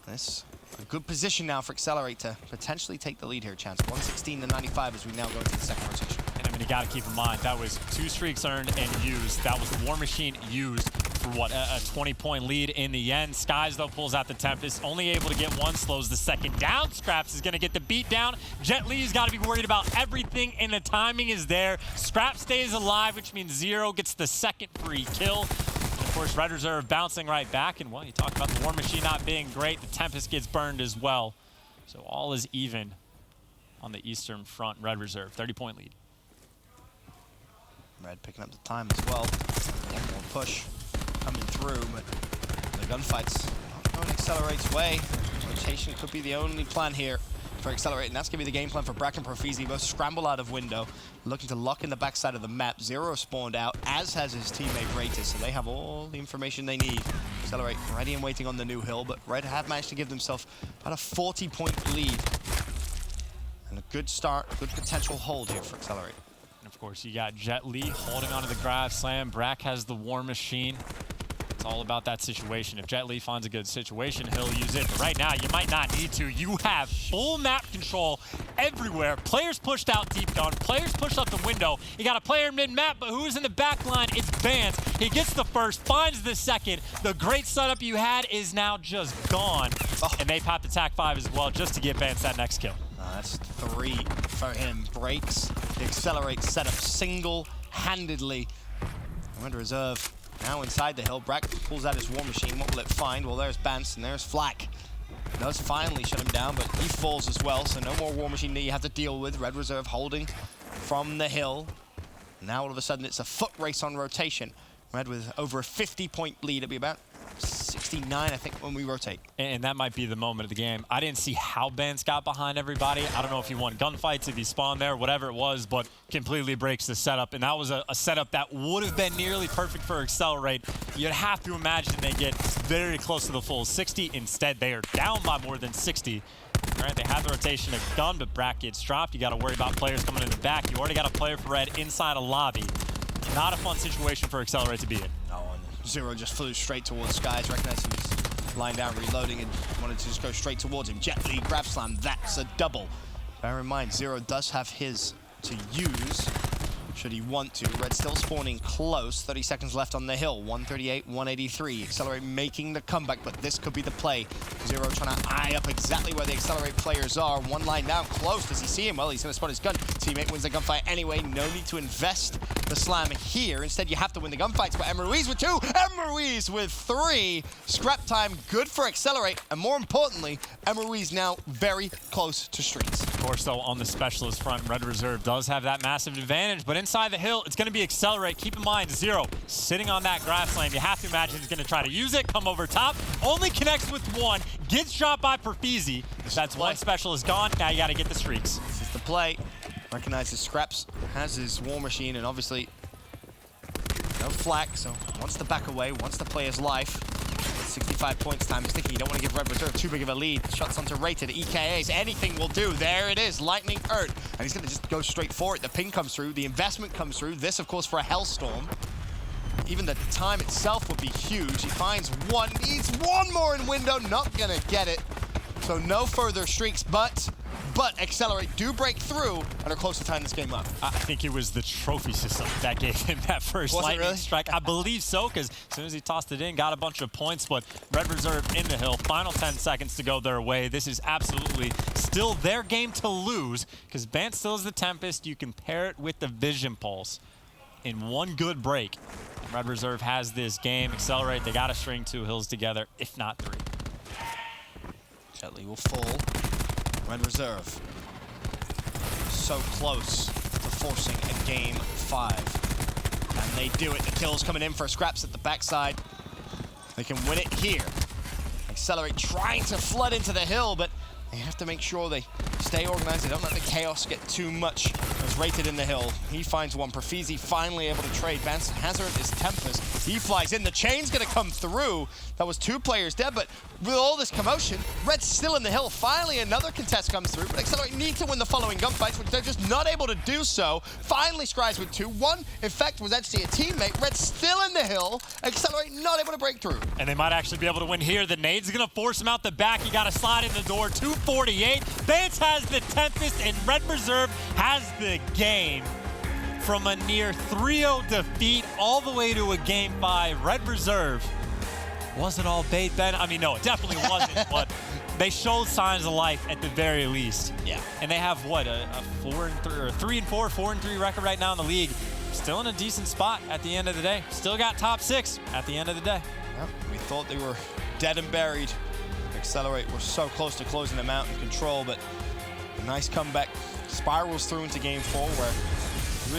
This a good position now for Accelerate to potentially take the lead here, Chance. 116-95 as we now go into the second rotation. And I mean, you got to keep in mind, that was 2 streaks earned and used. That was the War Machine used for what, a 20-point lead in the end. Skies, though, pulls out the Tempest, only able to get one, slows the second down. Scraps is going to get the beat down. Jet Li's got to be worried about everything, and the timing is there. Scrap stays alive, which means Zero gets the second free kill. And of course, Red Reserve bouncing right back, and well, you talk about the War Machine not being great. The Tempest gets burned as well. So all is even on the Eastern Front. Red Reserve, 30-point lead. Red picking up the time as well. One more push coming through, but the gunfight's not going Accelerate's way. Rotation could be the only plan here for Accelerate, and that's going to be the game plan for Brack and Profizi. Both scramble out of window, looking to lock in the backside of the map. Zero spawned out, as has his teammate Rated, so they have all the information they need. Accelerate ready and waiting on the new hill, but Red have managed to give themselves about a 40-point lead. And a good start, good potential hold here for Accelerate. And of course, you got Jet Li holding onto the grab slam. Brack has the War Machine. It's all about that situation. If Jet Li finds a good situation, he'll use it. But right now, you might not need to. You have full map control everywhere. Players pushed out deep gun. Players pushed up the window. You got a player mid-map, but who's in the back line? It's Bance. He gets the first, finds the second. The great setup you had is now just gone. And they popped attack 5 as well just to get Bance that next kill. That's 3 for him. Breaks the Accelerate setup single-handedly. Red Reserve now inside the hill. Brack pulls out his War Machine. What will it find? Well, there's Bance and there's Flak. does finally shut him down, but he falls as well, so no more War Machine that you have to deal with. Red Reserve holding from the hill. Now all of a sudden it's a foot race on rotation. Red with over a 50-point lead. It'll be about 69, I think, when we rotate. And that might be the moment of the game. I didn't see how Bance got behind everybody. I don't know if he won gunfights, if he spawned there, whatever it was, but completely breaks the setup. And that was a setup that would have been nearly perfect for Excelerate. You'd have to imagine they get very close to the full 60. Instead, they are down by more than 60. All right, they have the rotation of gun, but Brack gets dropped. You got to worry about players coming in the back. You already got a player for Red inside a lobby. Not a fun situation for Excelerate to be in. No, and Zero just flew straight towards Skies, recognizing he's lying down, reloading, and wanted to just go straight towards him. Jet Li, grab slam, that's a double. Bear in mind, Zero does have his to use, should he want to. Red still spawning close, 30 seconds left on the hill, 138, 183. Accelerate making the comeback, but this could be the play. Zero trying to eye up exactly where the Accelerate players are. One line down, close. Does he see him? Well, he's gonna spot his gun. Teammate wins the gunfight anyway. No need to invest the slam here. Instead, you have to win the gunfights. But Ruiz with 2, Ruiz with 3. Scrap time, good for Accelerate. And more importantly, Ruiz now very close to streaks. Of course, though, on the specialist front, Red Reserve does have that massive advantage, but inside the hill, it's going to be Accelerate. Keep in mind, Zero sitting on that grass lane. You have to imagine he's going to try to use it, come over top, only connects with 1, gets shot by Perfizi. That's 1 specialist gone. Now you got to get the streaks. This is the play. Recognizes Scraps, has his War Machine, and obviously no flak, so wants to back away, wants to play his life. 65 points time. He's thinking you don't want to give Red Reserve too big of a lead. Shots onto Rated, EKAs, anything will do. There it is, Lightning Urt. And he's going to just go straight for it. The ping comes through, the investment comes through. This, of course, for a Hellstorm. Even the time itself would be huge. He finds 1, needs 1 more in window, not going to get it. So no further streaks, but Accelerate do break through and are close to tying this game up. I think it was the trophy system that gave him that first lightning strike. I believe so, because as soon as he tossed it in, got a bunch of points, but Red Reserve in the hill. Final 10 seconds to go their way. This is absolutely still their game to lose, because Bance still is the Tempest. You can pair it with the Vision Pulse in 1 good break. Red Reserve has this game. Accelerate, they got to string 2 hills together, if not 3. Jet Li will fall. Red Reserve so close to forcing a game 5. And they do it. The kill's coming in for Scraps at the backside. They can win it here. Accelerate trying to flood into the hill, but they have to make sure they stay organized. They don't let the chaos get too much. As Rated in the hill, he finds 1. Perfizi finally able to trade. Vance Hazard is Tempest. He flies in. The chain's gonna come through. That was 2 players dead, but with all this commotion, Red's still in the hill. Finally, another contest comes through, but Accelerate need to win the following gunfights, which they're just not able to do so. Finally, Scries with 2. 1, in fact, was actually a teammate. Red's still in the hill. Accelerate not able to break through. And they might actually be able to win here. The nade's gonna force him out the back. You gotta slide in the door. 248. Vance has the Tempest, and Red Reserve has the game. From a near 3-0 defeat all the way to a game 5, Red Reserve. Was it all bait, Ben? I mean, no, it definitely wasn't, but they showed signs of life at the very least. Yeah. And they have, what, a 4-3, or 3-4, 4-3 record right now in the league. Still in a decent spot at the end of the day. Still got top 6 at the end of the day. Yep. We thought they were dead and buried. Accelerate were so close to closing them out in control, but a nice comeback spirals through into game 4, where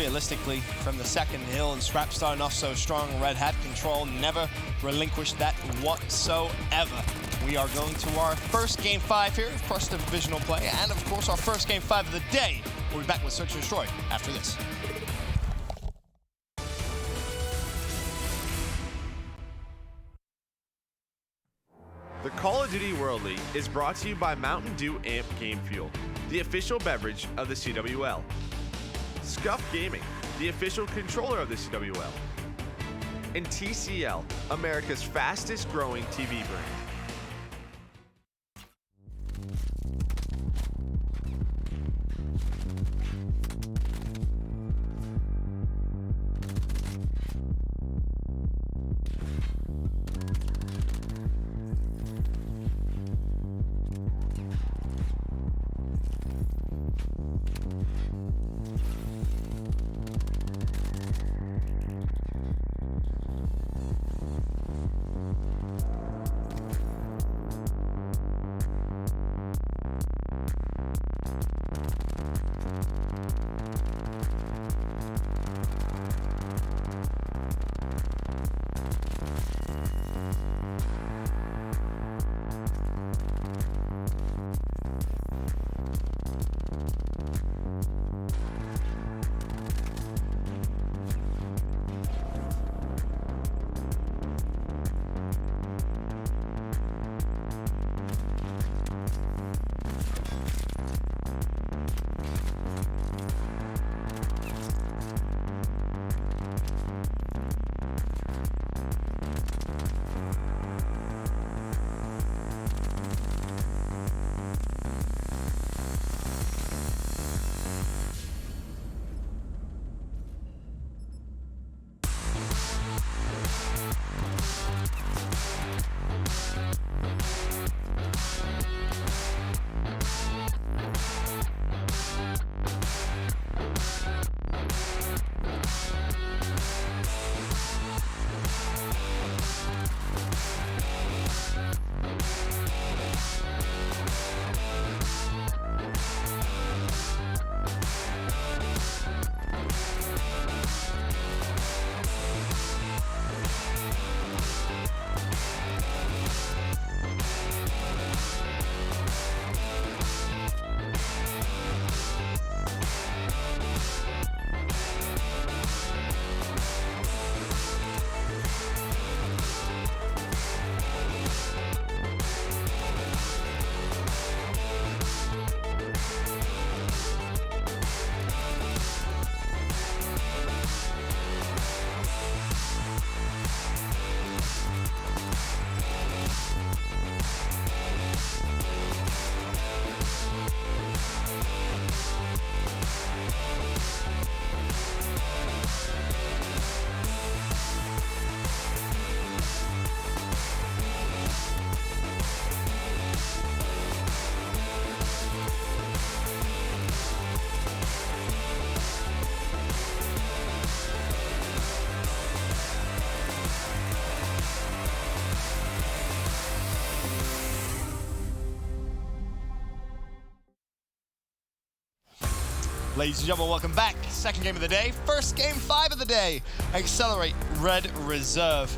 realistically, from the second hill and Scrap starting off so strong, Red had control, never relinquished that whatsoever. We are going to our first game 5 here, of course, the divisional play, and of course our first game 5 of the day. We'll be back with Search and Destroy after this. The Call of Duty World League is brought to you by Mountain Dew Amp Game Fuel, the official beverage of the CWL. Scuff Gaming, the official controller of the CWL. And TCL, America's fastest growing TV brand. Ladies and gentlemen, welcome back. Second game of the day, first game 5 of the day. Accelerate Red Reserve.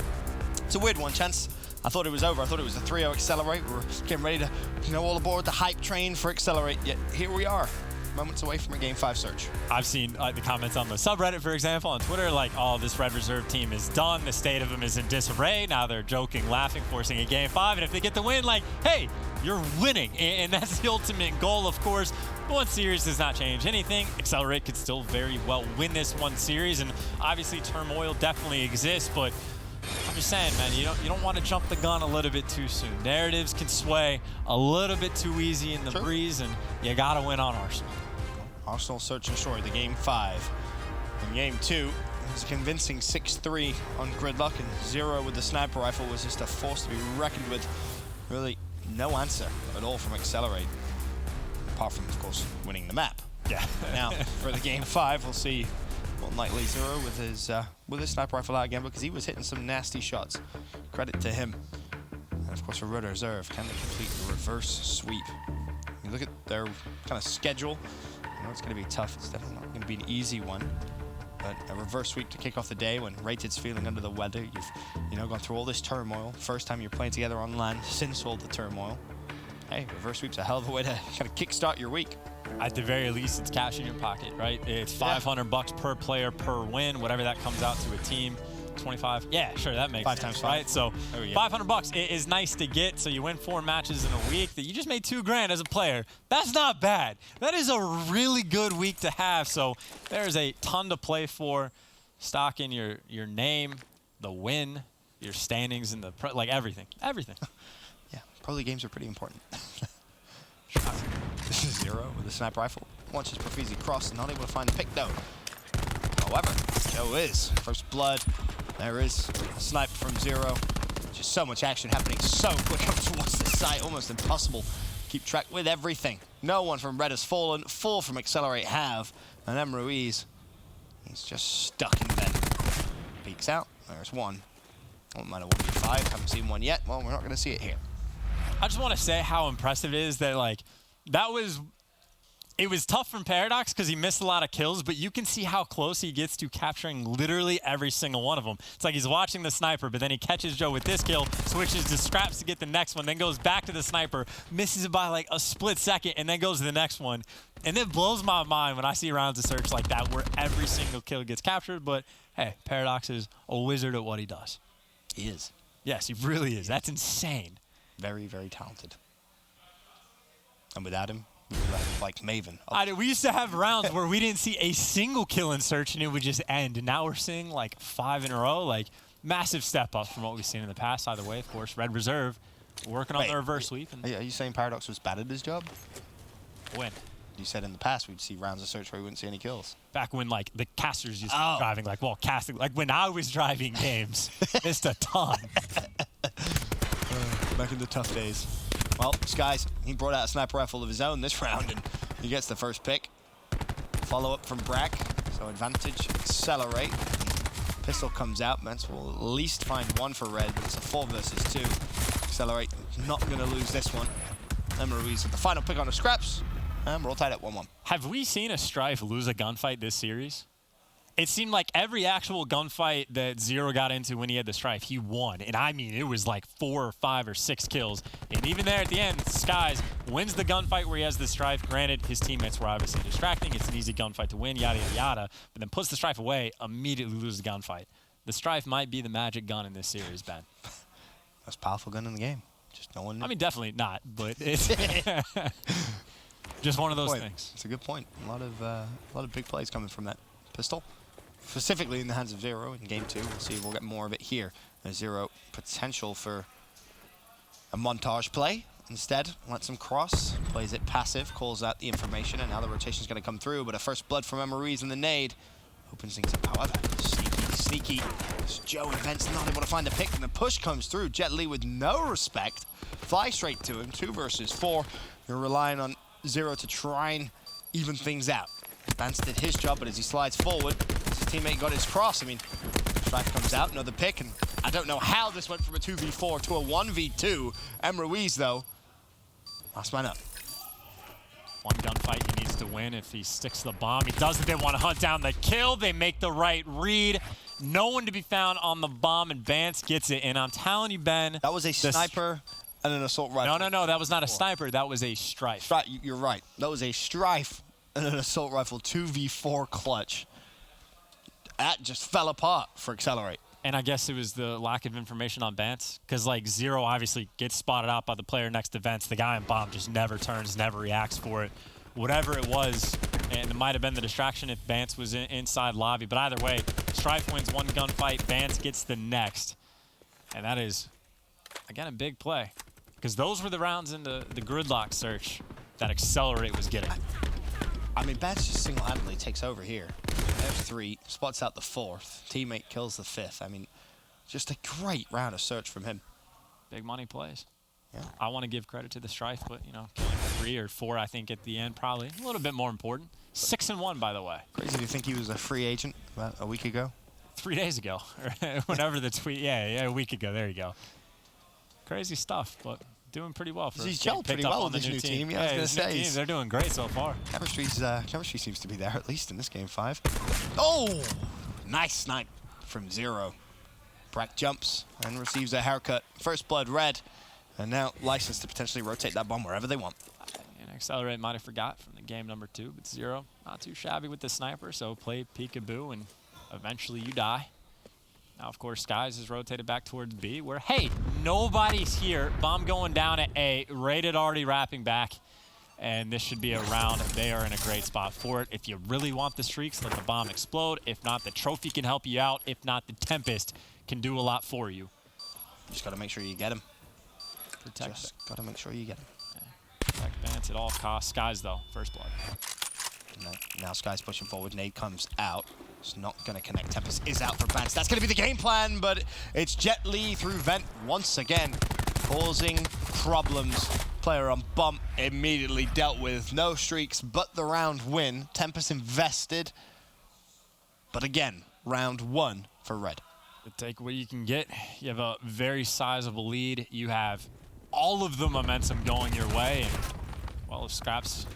It's a weird one, Chance. I thought it was over. I thought it was a 3-0 Accelerate. We were getting ready to, all aboard the hype train for Accelerate. Yet here we are, moments away from a Game 5 search. I've seen the comments on the subreddit, for example, on Twitter, like, oh, this Red Reserve team is done. The state of them is in disarray. Now they're joking, laughing, forcing a Game 5. And if they get the win, like, hey, you're winning. And that's the ultimate goal, of course. One series does not change anything. Accelerate could still very well win this one series. And obviously, turmoil definitely exists. But I'm just saying, man, you don't want to jump the gun a little bit too soon. Narratives can sway a little bit too easy in the breeze. And you got to win on Arsenal. Arsenal searching short, the Game 5. In Game 2, it was a convincing 6-3 on Gridlock, and 0 with the sniper rifle was just a force to be reckoned with. Really no answer at all from Accelerate, apart from, of course, winning the map. Yeah. Now, for the Game 5, we'll see more than likely 0 with his sniper rifle out again, because he was hitting some nasty shots. Credit to him. And, of course, for Red Reserve, can they complete the reverse sweep? You look at their kind of schedule. I know it's going to be tough. It's definitely not going to be an easy one. But a reverse sweep to kick off the day when Rated's feeling under the weather. You've gone through all this turmoil. First time you're playing together on LAN since all the turmoil. Hey, reverse sweep's a hell of a way to kind of kickstart your week. At the very least, it's cash in your pocket, right? It's $500 per player per win, whatever that comes out to a team. 25. Yeah, sure, that makes 5 sense, times 5. right? So $500 is nice to get. So you win 4 matches in a week that you just made $2,000 as a player. That's not bad. That is a really good week to have. So there's a ton to play for. Stock in your name, the win, your standings, and like everything. Everything. Yeah, pro league games are pretty important. This is 0 with a sniper rifle. Launches Profizi cross, not able to find the pick though. However, Joe is. First blood. There is a snipe from 0. Just so much action happening so quick up towards the site. Almost impossible to keep track with everything. No one from Red has fallen. 4 from Accelerate have. And M. Ruiz, he's just stuck in bed. Peeks out. There's 1. Won't matter 1v5. Haven't seen one yet. Well, we're not going to see it here. I just want to say how impressive it is that, like, it was tough from Paradox because he missed a lot of kills, but you can see how close he gets to capturing literally every single one of them. It's like he's watching the sniper, but then he catches Joe with this kill, switches to scraps to get the next one, then goes back to the sniper, misses it by like a split second, and then goes to the next one. And it blows my mind when I see rounds of search like that where every single kill gets captured, but hey, Paradox is a wizard at what he does. He is. Yes, he really is. That's insane. Very, very talented. And without him, we were left like Maven. We used to have rounds where we didn't see a single kill in search and it would just end. And now we're seeing like 5 in a row. Like massive step up from what we've seen in the past. Either way, of course, Red Reserve working on the reverse sweep. And are you saying Paradox was bad at his job? When? You said in the past we'd see rounds of search where we wouldn't see any kills. Back when like the casters used to be driving, like casting, like when I was driving games, missed a ton. Back in the tough days. Well, Skies, he brought out a sniper rifle of his own this round, and he gets the first pick. Follow-up from Brack, so advantage, Accelerate. Pistol comes out, Mets will at least find 1 for Red, but it's a 4 versus 2. Accelerate, not going to lose this one. And Ruiz with the final pick on the scraps, and we're all tied at 1-1. Have we seen a Strife lose a gunfight this series? It seemed like every actual gunfight that Zero got into when he had the Strife, he won. And I mean, it was like 4 or 5 or 6 kills. And even there at the end, Skies wins the gunfight where he has the Strife. Granted, his teammates were obviously distracting. It's an easy gunfight to win, yada, yada, yada. But then puts the Strife away, immediately loses the gunfight. The Strife might be the magic gun in this series, Ben. Most powerful gun in the game. Just no one knew. I mean, definitely not, but it's just one of those things. It's a good point. A lot of big plays coming from that pistol. Specifically in the hands of Zero in Game 2. We'll see if we'll get more of it here. There's Zero potential for a montage play. Instead, lets him cross, plays it passive, calls out the information, and now the rotation's going to come through. But a first blood from Ruiz in the nade opens things up. However, sneaky. Joe and Vince not able to find the pick, and the push comes through. Jet Li with no respect. Fly straight to him. 2 versus 4. You're relying on Zero to try and even things out. Vance did his job, but as he slides forward, his teammate got his cross. I mean, Strife comes out, another pick, and I don't know how this went from a 2v4 to a 1v2. Ruiz, though, last man up. One gunfight he needs to win. If he sticks the bomb, he does it. They want to hunt down the kill. They make the right read. No one to be found on the bomb, and Vance gets it. And I'm telling you, Ben. That was a sniper and an assault rifle. No. That was not a sniper. That was a strife. You're right. That was a strife and an assault rifle 2v4 clutch. That just fell apart for Excelerate. And I guess it was the lack of information on Vance, because like Zero obviously gets spotted out by the player next to Vance. The guy in bomb just never turns, never reacts for it. Whatever it was, and it might have been the distraction if Vance was inside lobby. But either way, Strife wins one gunfight, Vance gets the next. And that is, again, a big play. Because those were the rounds in the gridlock search that Excelerate was getting. I mean, Vance just single-handedly takes over here. There's 3, spots out the 4th. Teammate kills the 5th. I mean, just a great round of search from him. Big money plays. Yeah. I want to give credit to the Strife, but, you know, killing 3 or 4, I think, at the end, probably a little bit more important. 6-1, by the way. Crazy to think he was a free agent about a week ago. 3 days ago, or whenever the tweet, yeah, a week ago, there you go. Crazy stuff, but doing pretty well. He's gelled pretty well with his new team. Yeah, I was going to say. They're doing great so far. Chemistry seems to be there, at least in this game 5. Oh! Nice snipe from Zero. Brack jumps and receives a haircut. First blood red, and now licensed to potentially rotate that bomb wherever they want. And Excelerate might have forgot from the game number 2, but Zero, not too shabby with the sniper, so play peekaboo, and eventually you die. Now, of course, Skies is rotated back towards B, where, hey, nobody's here. Bomb going down at A, Rated already wrapping back, and this should be a round. They are in a great spot for it. If you really want the streaks, let the bomb explode. If not, the trophy can help you out. If not, the Tempest can do a lot for you. Just got to make sure you get him. Protect. Got to make sure you get him. Yeah. Protect Vance at all costs. Skies, though, first blood. Now Sky's pushing forward. Nade comes out. It's not going to connect. Tempest is out for Vance. That's going to be the game plan, but it's Jet Li through Vent once again, causing problems. Player on bump immediately dealt with. No streaks, but the round win. Tempest invested, but again, round 1 for Red. Take what you can get. You have a very sizable lead. You have all of the momentum going your way. And, well, if Scraps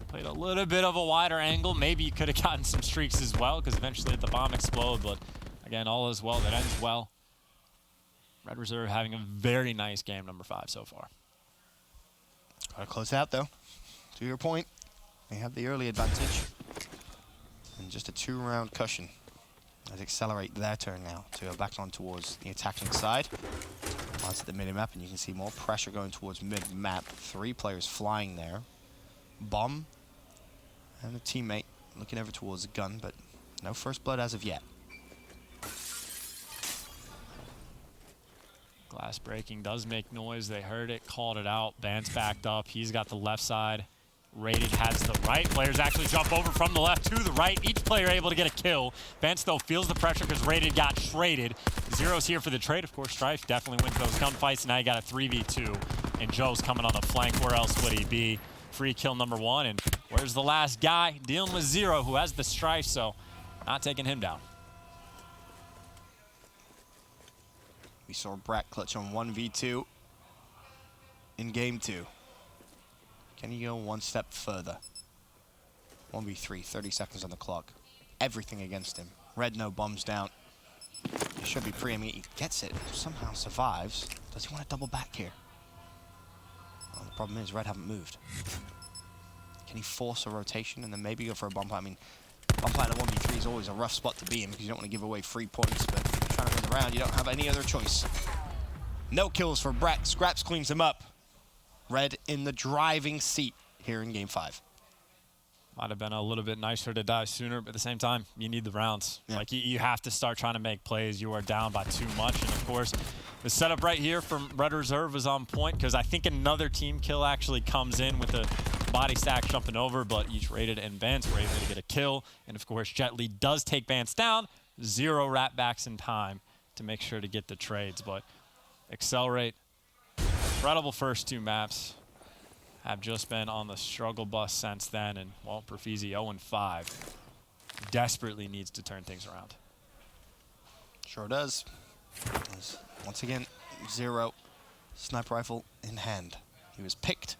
played a little bit of a wider angle, maybe you could have gotten some streaks as well, because eventually the bomb explode. But again, all is well that ends well. Red Reserve having a very nice game number 5 so far. Gotta close out though. To your point, they have the early advantage and just a 2-round cushion. Let's Accelerate their turn now to go back on towards the attacking side. Once at the mini-map, and you can see more pressure going towards mid-map. 3 players flying there. Bomb and a teammate looking over towards the gun, but no first blood as of yet. Glass breaking does make noise. They heard it, called it out. Vance backed up. He's got the left side. Rated has the right. Players actually jump over from the left to the right. Each player able to get a kill. Vance, though, feels the pressure because Rated got traded. Zero's here for the trade. Of course, Strife definitely wins those gunfights. Now you got a 3v2. And Joe's coming on the flank. Where else would he be? Free kill number 1. And where's the last guy? Dealing with Zero, who has the Strife, so not taking him down. We saw Brack clutch on 1v2 in game 2. Can you go one step further? 1v3, 30 seconds on the clock. Everything against him. Red no bombs down. He should be pre-aiming. He gets it, somehow survives. Does he want to double back here? Well, the problem is Red haven't moved. Can he force a rotation and then maybe go for a bomb plant? I mean, bomb plant at 1v3 is always a rough spot to be in because you don't want to give away free points, but if you're trying to win the round, you don't have any other choice. No kills for Brack. Scraps cleans him up. Red in the driving seat here in game 5. Might have been a little bit nicer to die sooner, but at the same time, you need the rounds. Yeah. Like, you have to start trying to make plays. You are down by too much. And, of course, the setup right here from Red Reserve was on point because I think another team kill actually comes in with a body stack jumping over, but each Rated and Vance were able to get a kill. And, of course, Jet Li does take Vance down. 0 wrap backs in time to make sure to get the trades. But Accelerate, incredible first 2 maps. Have just been on the struggle bus since then, and, well, Perfizi 0-5 desperately needs to turn things around. Sure does. Once again, Zero, sniper rifle in hand. He was picked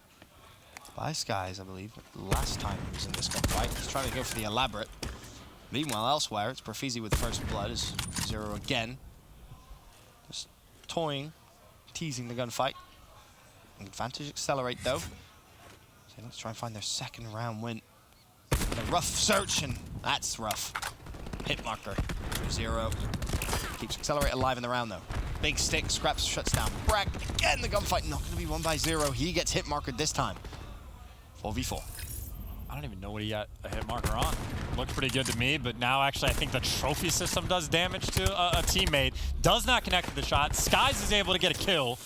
by Skies, I believe, last time he was in this gunfight. He's trying to go for the elaborate. Meanwhile, elsewhere, it's Profizi with first blood as Zero again. Just toying, teasing the gunfight. Advantage Accelerate, though. So let's try and find their second round win. A rough search, and that's rough. Hit marker. Zero. Keeps Accelerate alive in the round, though. Big stick, Scraps shuts down Brack. Again, the gunfight not going to be won by Zero. He gets hit markered this time. 4v4. I don't even know what he got a hit marker on. Looked pretty good to me, but now actually I think the trophy system does damage to a teammate. Does not connect to the shot. Skies is able to get a kill.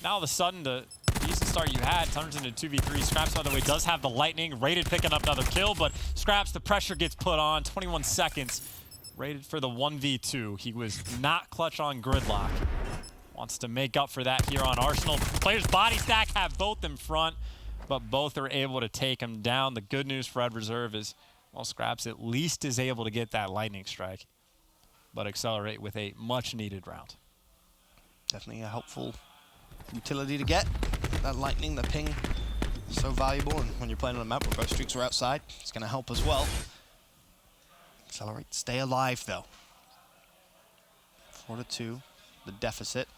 Now all of a sudden, the decent start you had turns into 2v3. Scraps, by the way, does have the lightning. Rated picking up another kill, but Scraps, the pressure gets put on. 21 seconds. Rated for the 1v2. He was not clutch on Gridlock. Wants to make up for that here on Arsenal. Players body stack have both in front, but both are able to take him down. The good news for Red Reserve is, well, Scraps at least is able to get that lightning strike, but Accelerate with a much-needed round. Definitely a helpful utility to get. That lightning, the ping, is so valuable, and when you're playing on a map where both streaks are outside, it's going to help as well. Accelerate, stay alive, though. 4-2, the deficit.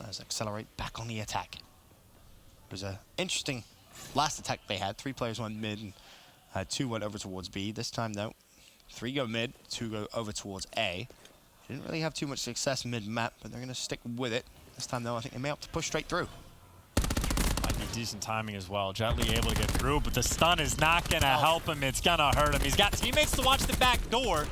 As Accelerate back on the attack. It was an interesting last attack they had. 3 players went mid, and 2 went over towards B. This time, though, 3 go mid, 2 go over towards A. Didn't really have too much success mid-map, but they're going to stick with it. This time, though, I think they may have to push straight through. Might be decent timing as well. Jet Li able to get through, but the stun is not going to help him. It's going to hurt him. He's got teammates to watch the back door.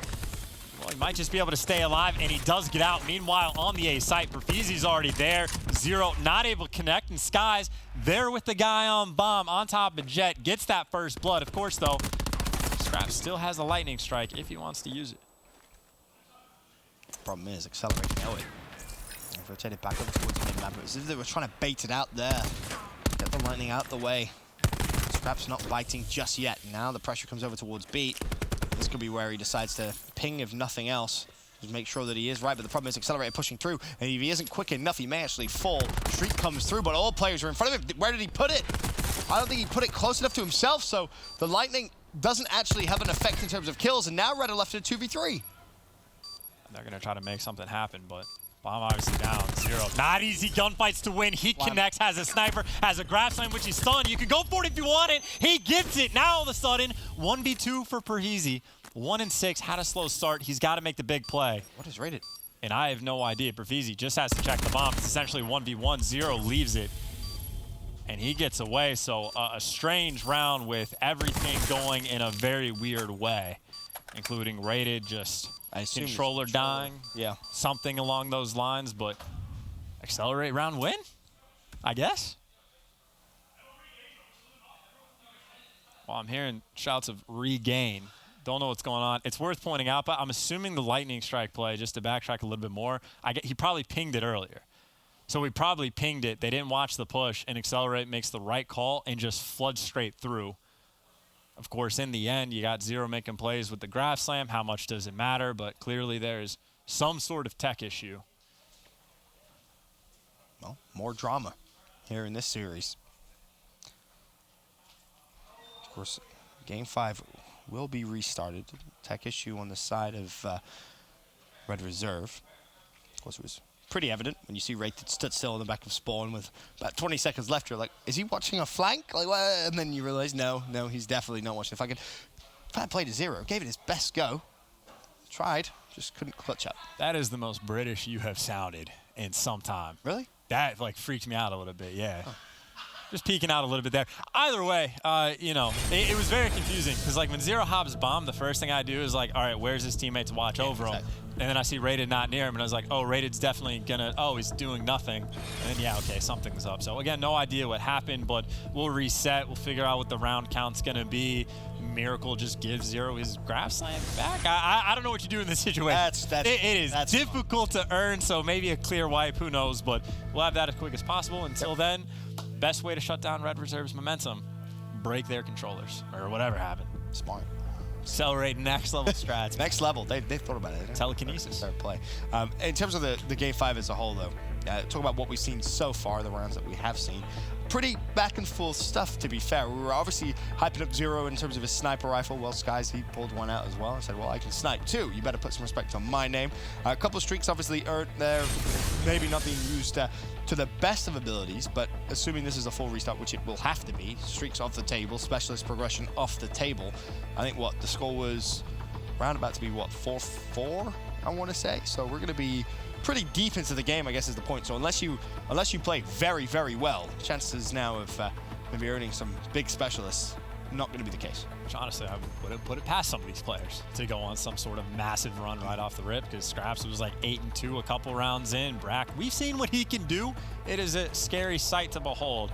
Well, he might just be able to stay alive, and he does get out. Meanwhile, on the A site, Profizi's already there. Zero not able to connect, and Skies there with the guy on bomb on top of Jet. Gets that first blood. Of course, though, Scraps still has a lightning strike if he wants to use it. Problem is, Accelerate know it. They've rotated back over towards mid-map. As if they were trying to bait it out there. Get the lightning out the way. Scraps not biting just yet. Now the pressure comes over towards B. This could be where he decides to ping, if nothing else. Just make sure that he is right, but the problem is Accelerate pushing through, and if he isn't quick enough, he may actually fall. Streak comes through, but all players are in front of him. Where did he put it? I don't think he put it close enough to himself, so the lightning doesn't actually have an effect in terms of kills, and now Red are left at 2v3. They're going to try to make something happen, but bomb obviously down. Zero. Not easy gunfights to win. He connects, has a sniper, has a grab slam, which he's stunned. You can go for it if you want it. He gets it. Now all of a sudden, 1v2 for Profizi. 1-6, had a slow start. He's got to make the big play. What is rated? And I have no idea. Profizi just has to check the bomb. It's essentially 1v1. Zero leaves it. And he gets away. So a strange round with everything going in a very weird way, including rated, just controller dying. Yeah. Something along those lines. But Accelerate round win, I guess. Well, I'm hearing shouts of regain. Don't know what's going on. It's worth pointing out, but I'm assuming the lightning strike play, just to backtrack a little bit more, he probably pinged it earlier. So we probably pinged it. They didn't watch the push, and Accelerate makes the right call and just floods straight through. Of course, in the end, you got Zero making plays with the grab slam. How much does it matter? But clearly there's some sort of tech issue. Well, more drama here in this series. Of course, Game 5 will be restarted. Tech issue on the side of Red Reserve. Of course, it was pretty evident when you see Rated stood still in the back of spawn with about 20 seconds left. You're like, is he watching a flank? Like, what? And then you realize, no, he's definitely not watching a flank. Fair play to Zero. Gave it his best go. Tried, just couldn't clutch up. That is the most British you have sounded in some time. Really? That like freaked me out a little bit, yeah. Oh. Just peeking out a little bit there. Either way, you know, it was very confusing because like when Zero hops bomb, the first thing I do is like, all right, where's his teammate to watch over him? And then I see Rated not near him, and I was like, oh, Rated's definitely gonna, oh, he's doing nothing. And then, yeah, okay, something's up. So again, no idea what happened, but we'll reset. We'll figure out what the round count's gonna be. Miracle just gives Zero his grab slam back. I don't know what you do in this situation. It is difficult to earn, so maybe a clear wipe, who knows, but we'll have that as quick as possible. Until then, best way to shut down Red Reserve's momentum, break their controllers, or whatever happened. Smart. Accelerate next level strats. Next level. They've thought about it. Telekinesis. Start play. In terms of the Game 5 as a whole, though, talk about what we've seen so far, the rounds that we have seen. Pretty back and forth stuff, to be fair. We were obviously hyping up Zero in terms of his sniper rifle. Well, Skies, he pulled one out as well and said, well, I can snipe too. You better put some respect on my name. A couple of streaks obviously earned there, maybe not being used to the best of abilities, but assuming this is a full restart, which it will have to be, streaks off the table, specialist progression off the table. I think what the score was round about to be, what, 4-4, I want to say. So we're going to be pretty deep into the game, I guess is the point. So unless you play very, very well, chances now of maybe earning some big specialists, not going to be the case. Which honestly, I would put it past some of these players to go on some sort of massive run right off the rip, because Scraps was like 8-2 a couple rounds in. Brack, we've seen what he can do. It is a scary sight to behold.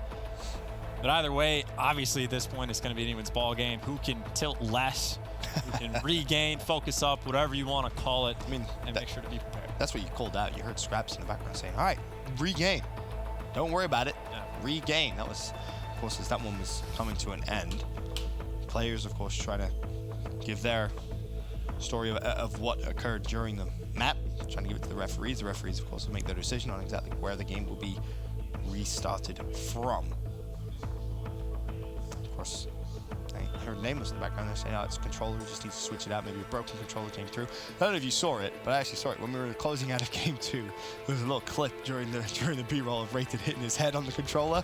But either way, obviously at this point, it's going to be anyone's ball game. Who can tilt less, who can regain, focus up, whatever you want to call it, and make sure to be prepared. That's what you called out. You heard Scraps in the background saying, all right, regain. Don't worry about it. Yeah. Regain. That was, of course, as that one was coming to an end. Players, of course, trying to give their story of what occurred during the map, trying to give it to the referees. The referees, of course, will make their decision on exactly where the game will be restarted from. Of course, I heard Nameless in the background there saying, oh, it's controller, we just need to switch it out. Maybe a broken controller came through. I don't know if you saw it, but I actually saw it. When we were closing out of game 2, there was a little clip during the B-roll of Rated hitting his head on the controller.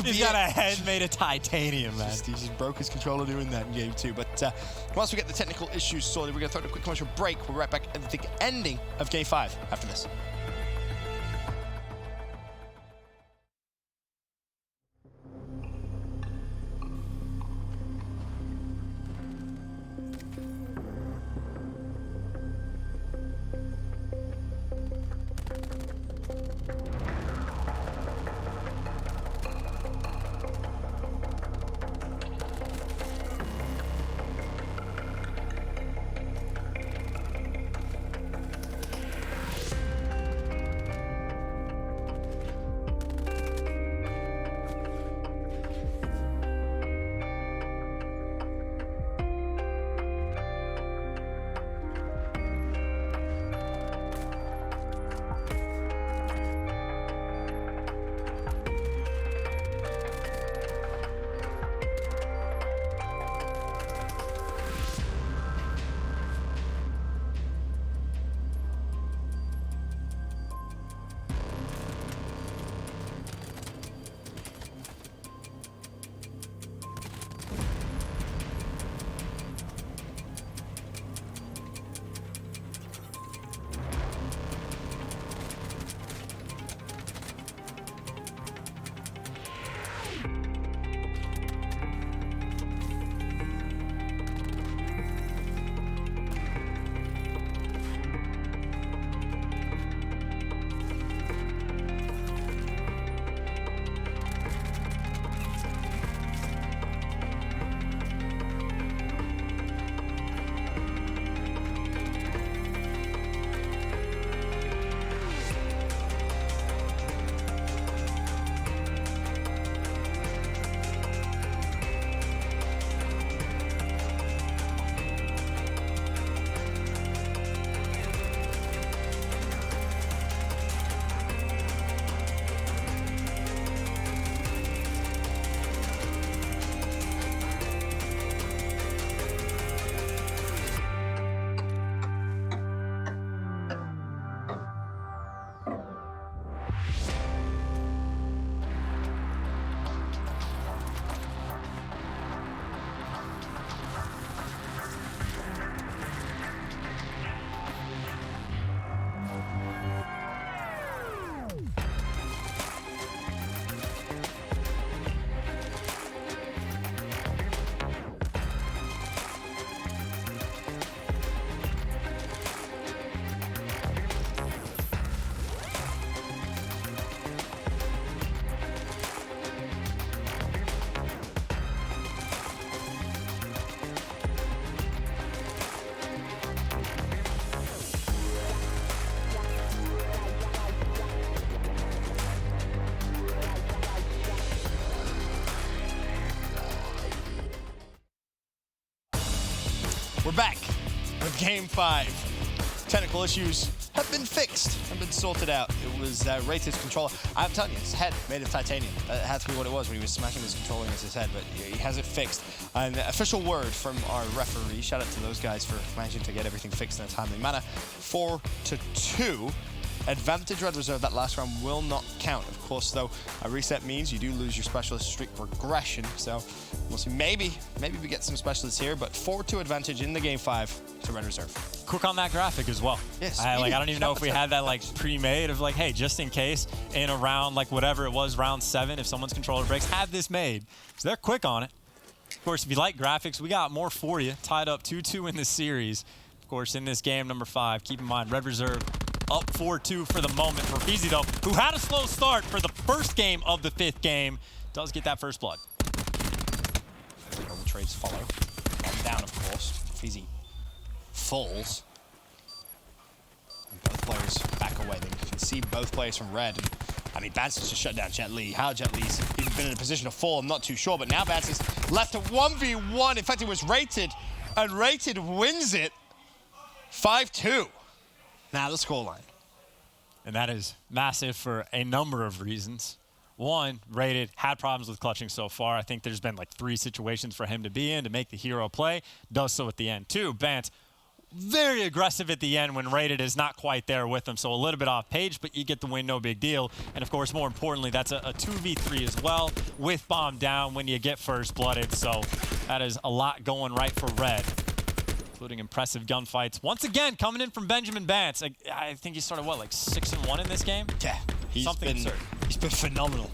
He's got a head made of titanium, man. He just broke his controller doing that in game 2. But once we get the technical issues sorted, we're going to throw a quick commercial break. We'll be right back at the ending of game 5 after this. We're back with Game 5. Technical issues have been fixed and been sorted out. It was Rated controller. I'm telling you, his head made of titanium. That had to be what it was when he was smashing his controller against his head, but he has it fixed. An official word from our referee. Shout out to those guys for managing to get everything fixed in a timely manner. 4-2. Advantage Red Reserve. That last round will not count. Of course, though, a reset means you do lose your specialist streak regression. So we'll see. Maybe we get some specialists here, but 4-2 advantage in the game 5 to Red Reserve. Quick on that graphic as well. Yes. I don't even know if we had that like pre-made of like, hey, just in case in a round like whatever it was, round 7, if someone's controller breaks, have this made. So they're quick on it. Of course, if you like graphics, we got more for you. Tied up 2-2 in this series. Of course, in this game number 5, keep in mind Red Reserve up 4-2 for the moment. Perfeezy, though, who had a slow start for the first game of the 5th game, does get that first blood. All the trades follow. One down, of course. Perfeezy falls. And both players back away. They can see both players from red. And, I mean, Bance has just shut down Jet Li. How Jet Li's even been in a position to fall, I'm not too sure. But now Bance is left to 1v1. In fact, it was Rated, and Rated wins it 5-2. Now the scoreline. And that is massive for a number of reasons. One, Rated had problems with clutching so far. I think there's been like 3 situations for him to be in to make the hero play. Does so at the end. 2, Bance very aggressive at the end when Rated is not quite there with him. So a little bit off page, but you get the win, no big deal. And of course, more importantly, that's a 2v3 as well with bomb down when you get first blooded. So that is a lot going right for Red, including impressive gunfights. Once again, coming in from Benjamin Bance. I think he started, what, like 6-1 in this game? Yeah, he's been phenomenal.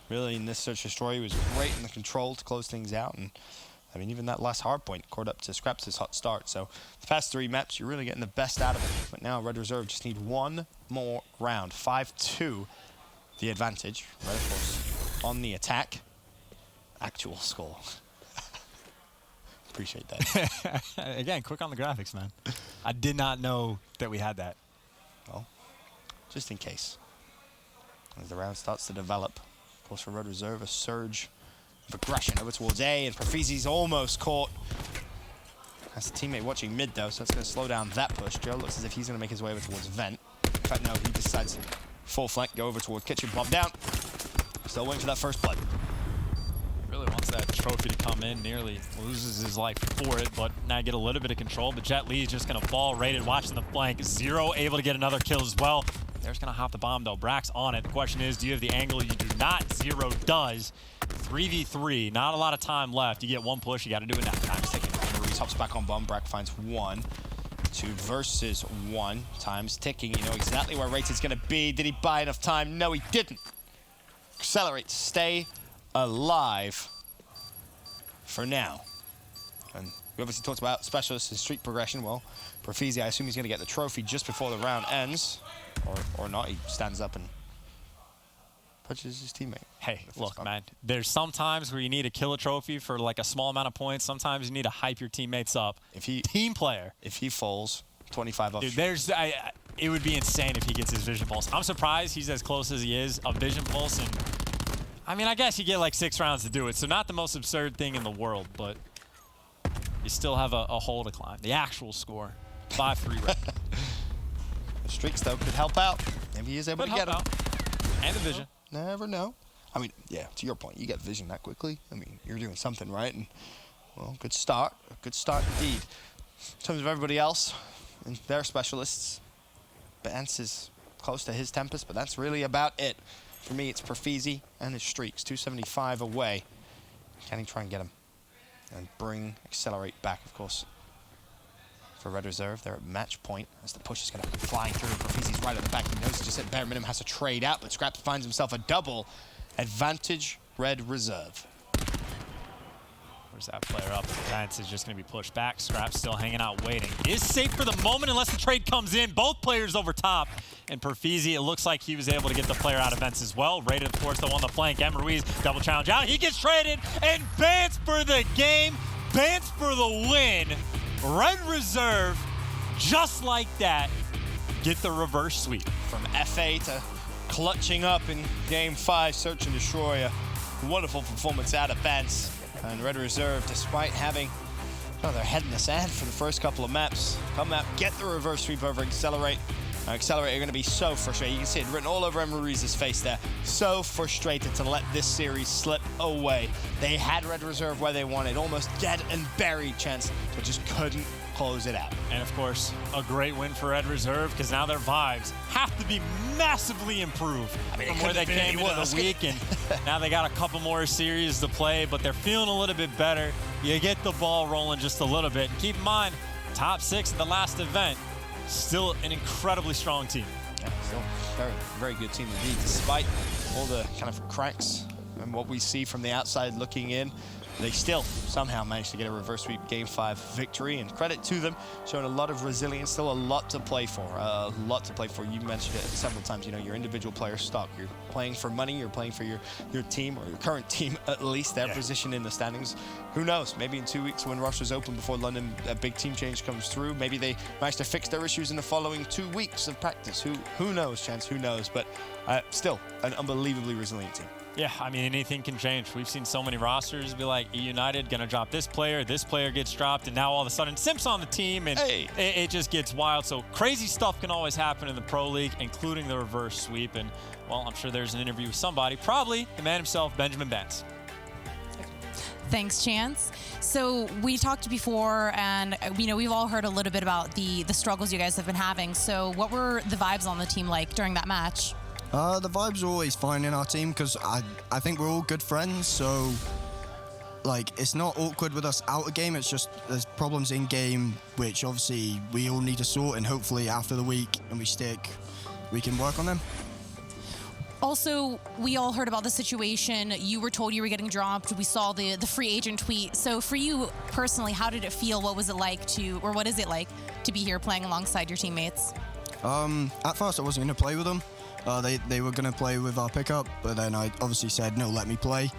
Really, in this search and destroy, he was great in the control to close things out. And I mean, even that last hard point caught up to Scraps' hot start. So the past 3 maps, you're really getting the best out of it. But now Red Reserve just need one more round. 5-2, the advantage. Red, of course, on the attack. Actual score. Appreciate that. Again, quick on the graphics, man. I did not know that we had that. Well, just in case. As the round starts to develop, of course, for Red Reserve, a surge of aggression over towards A, and Perfeezy's almost caught. That's the teammate watching mid, though, so that's going to slow down that push. Joe looks as if he's going to make his way over towards Vent. In fact, no, he decides full flank, go over towards Kitchen, bomb down. Still waiting for that first blood. Really wants that trophy to come in, nearly loses his life for it, but now get a little bit of control. But Jet Li is just going to fall, Rated, watching the flank. 0 able to get another kill as well. There's going to hop the bomb, though. Brax on it. The question is, do you have the angle? You do not. 0 does. 3v3, not a lot of time left. You get one push, you got to do it now. Time's ticking. Maurice hops back on bomb. Brack finds 1. 2 versus 1. Time's ticking. You know exactly where Rated's going to be. Did he buy enough time? No, he didn't. Accelerate. Stay alive for now. And we obviously talked about specialists and streak progression. Well, Perfeezy, I assume he's going to get the trophy just before the round ends. Or not. He stands up and punches his teammate. Hey, look, man, there's some times where you need to kill a trophy for like a small amount of points. Sometimes you need to hype your teammates up. Team player. If he falls, 25 off. Dude, it would be insane if he gets his vision pulse. I'm surprised he's as close as he is of vision pulse. And I mean, I guess you get like 6 rounds to do it. So not the most absurd thing in the world, but you still have a hole to climb. The actual score, 5-3 right. The streaks, though, could help out. Maybe he is able to get him. And the vision. Never know. I mean, yeah, to your point, you get vision that quickly. I mean, you're doing something right. And, well, good start. A good start indeed. In terms of everybody else and their specialists, Bance is close to his Tempest, but that's really about it. For me, it's Perfeezy and his streaks. 275 away. Can he try and get him? And bring Accelerate back, of course. For Red Reserve, they're at match point as the push is going to be flying through. Perfeezy's right at the back. He knows just at bare minimum has to trade out, but Scraps finds himself a double. Advantage Red Reserve. Where's that player up? Vance is just going to be pushed back. Scraps still hanging out, waiting. Is safe for the moment unless the trade comes in. Both players over top. And Perfeezy, it looks like he was able to get the player out of Vance as well. Rated, of course, though, on the flank. And Ruiz double challenge out. He gets traded. And Vance for the game. Vance for the win. Red Reserve, just like that, get the reverse sweep. From FA to clutching up in Game 5, search and destroy. A wonderful performance out of Vance. And Red Reserve, despite having their head in the sand for the first couple of maps, come out, get the reverse sweep over Accelerate. Excelerate are going to be so frustrated. You can see it written all over Emma Ruiz's face there. So frustrated to let this series slip away. They had Red Reserve where they wanted, almost dead and buried chance, but just couldn't close it out. And of course, a great win for Red Reserve, because now their vibes have to be massively improved from where they came into the week. And now they got a couple more series to play, but they're feeling a little bit better. You get the ball rolling just a little bit. And keep in mind, top 6 at the last event, still an incredibly strong team. Yeah, still very, very good team indeed, despite all the kind of cracks and what we see from the outside looking in. They still somehow managed to get a reverse sweep Game 5 victory, and credit to them, showing a lot of resilience, still a lot to play for, You mentioned it several times, you know, your individual player stock. You're playing for money, you're playing for your team, or your current team at least, their position in the standings. Who knows, maybe in 2 weeks when rosters open before London, a big team change comes through. Maybe they manage to fix their issues in the following 2 weeks of practice. Who knows, Chance, who knows, but still an unbelievably resilient team. Yeah, I mean, anything can change. We've seen so many rosters be like, E-United gonna drop this player gets dropped, and now all of a sudden Simp's on the team, and it just gets wild. So crazy stuff can always happen in the Pro League, including the reverse sweep. And, well, I'm sure there's an interview with somebody, probably the man himself, Benjamin Benz. Thanks, Chance. So we talked before, and you know, we've all heard a little bit about the struggles you guys have been having. So what were the vibes on the team like during that match? The vibes are always fine in our team because I think we're all good friends, so like it's not awkward with us out of game, it's just there's problems in game which obviously we all need to sort, and hopefully after the week and we stick, we can work on them. Also, we all heard about the situation. You were told you were getting dropped. We saw the free agent tweet. So for you personally, how did it feel? What was it like what is it like to be here playing alongside your teammates? At first I wasn't going to play with them. They were going to play with our pickup, but then I obviously said, no, let me play.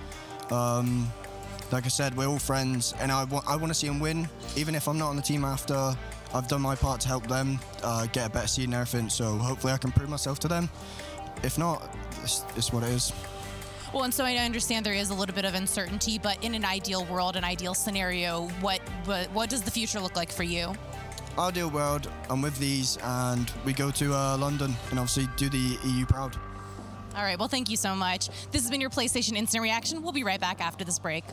Like I said, we're all friends, and I want to see them win, even if I'm not on the team after. I've done my part to help them get a better seed and everything, so hopefully I can prove myself to them. If not, it's what it is. Well, and so I understand there is a little bit of uncertainty, but in an ideal world, an ideal scenario, what does the future look like for you? Ideal world, I'm with these, and we go to London and obviously do the EU proud. All right, well, thank you so much. This has been your PlayStation Instant Reaction. We'll be right back after this break.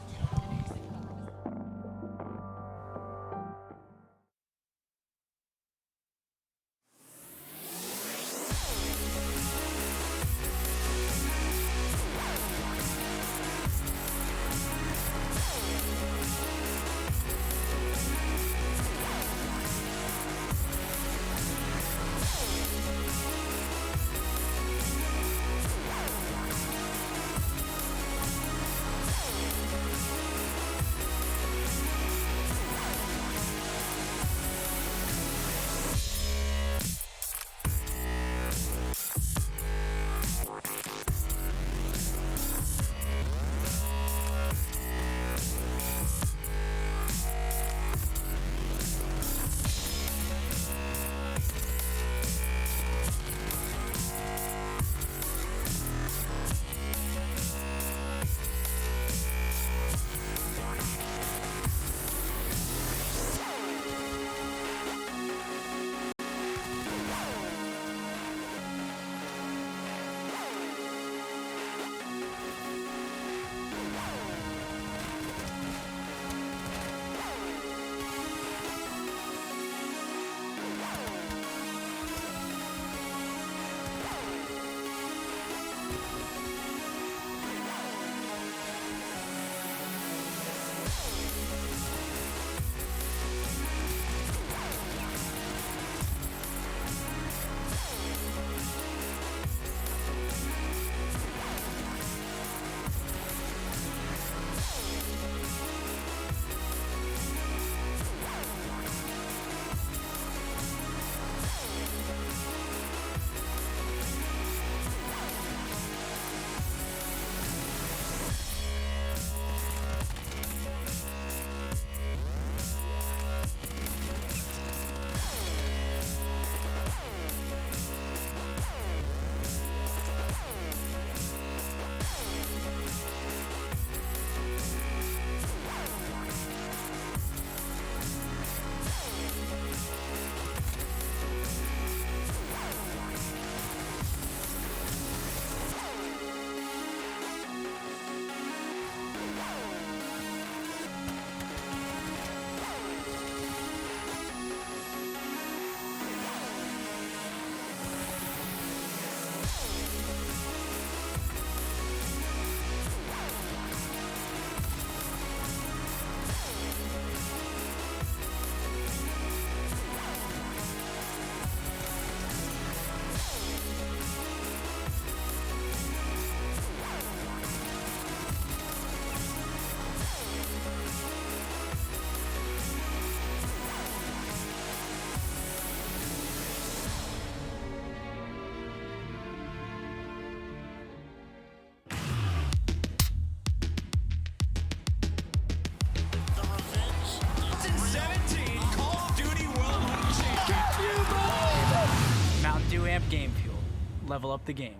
level up the game.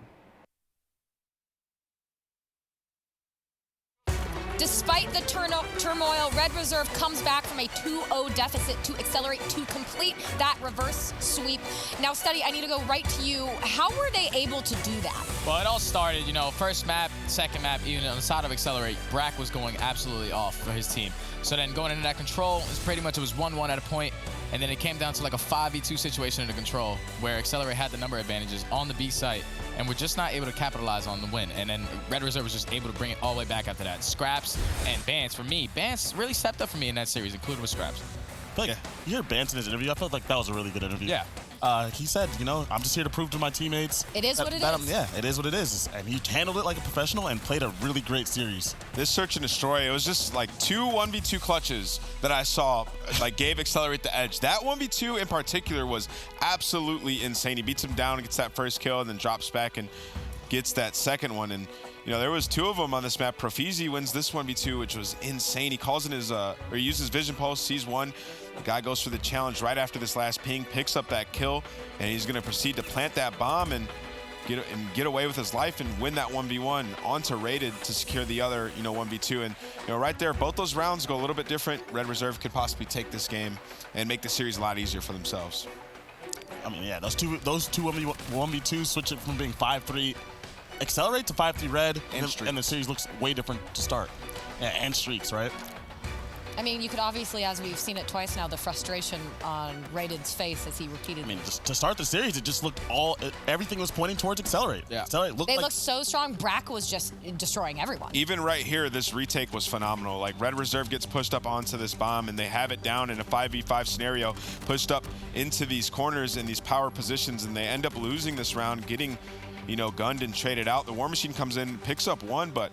Despite the turmoil, Red Reserve comes back from a 2-0 deficit to Excelerate to complete that reverse sweep. Now, Study, I need to go right to you. How were they able to do that? Well, it all started, first map, second map, even on the side of Excelerate, Brack was going absolutely off for his team. So then going into that control, it was 1-1 at a point, and then it came down to like a 5v2 situation in the control where Excelerate had the number advantages on the B site and were just not able to capitalize on the win. And then Red Reserve was just able to bring it all the way back after that. Scraps and Bance, for me, Bance really stepped up for me in that series, including with Scraps. Like, you hear Bance in his interview, I felt like that was a really good interview. Yeah. He said, I'm just here to prove to my teammates. It is what it is. Yeah, it is what it is. And he handled it like a professional and played a really great series. This search and destroy, it was just like 2 1v2 clutches that I saw, gave Excelerate the edge. That 1v2 in particular was absolutely insane. He beats him down, gets that first kill, and then drops back and gets that second one. And there was 2 of them on this map. Profizi wins this 1v2, which was insane. He calls in his, or he uses Vision Pulse, sees one. The guy goes for the challenge right after this last ping, picks up that kill, and he's going to proceed to plant that bomb and get away with his life and win that 1v1 onto Rated to secure the other, 1v2. And, right there, both those rounds go a little bit different. Red Reserve could possibly take this game and make the series a lot easier for themselves. I mean, yeah, those two 1v2s switch it from being 5-3 Accelerate to 5-3 Red, and the series looks way different to start. Yeah, and streaks, right? I mean, you could obviously, as we've seen it twice now, the frustration on Rated's face as he repeatedly. I mean, just to start the series, it just looked everything was pointing towards Accelerate. Yeah. Accelerate They looked so strong. Brack was just destroying everyone. Even right here, this retake was phenomenal. Like, Red Reserve gets pushed up onto this bomb, and they have it down in a 5v5 scenario, pushed up into these corners in these power positions, and they end up losing this round, getting, gunned and traded out. The War Machine comes in, picks up one, but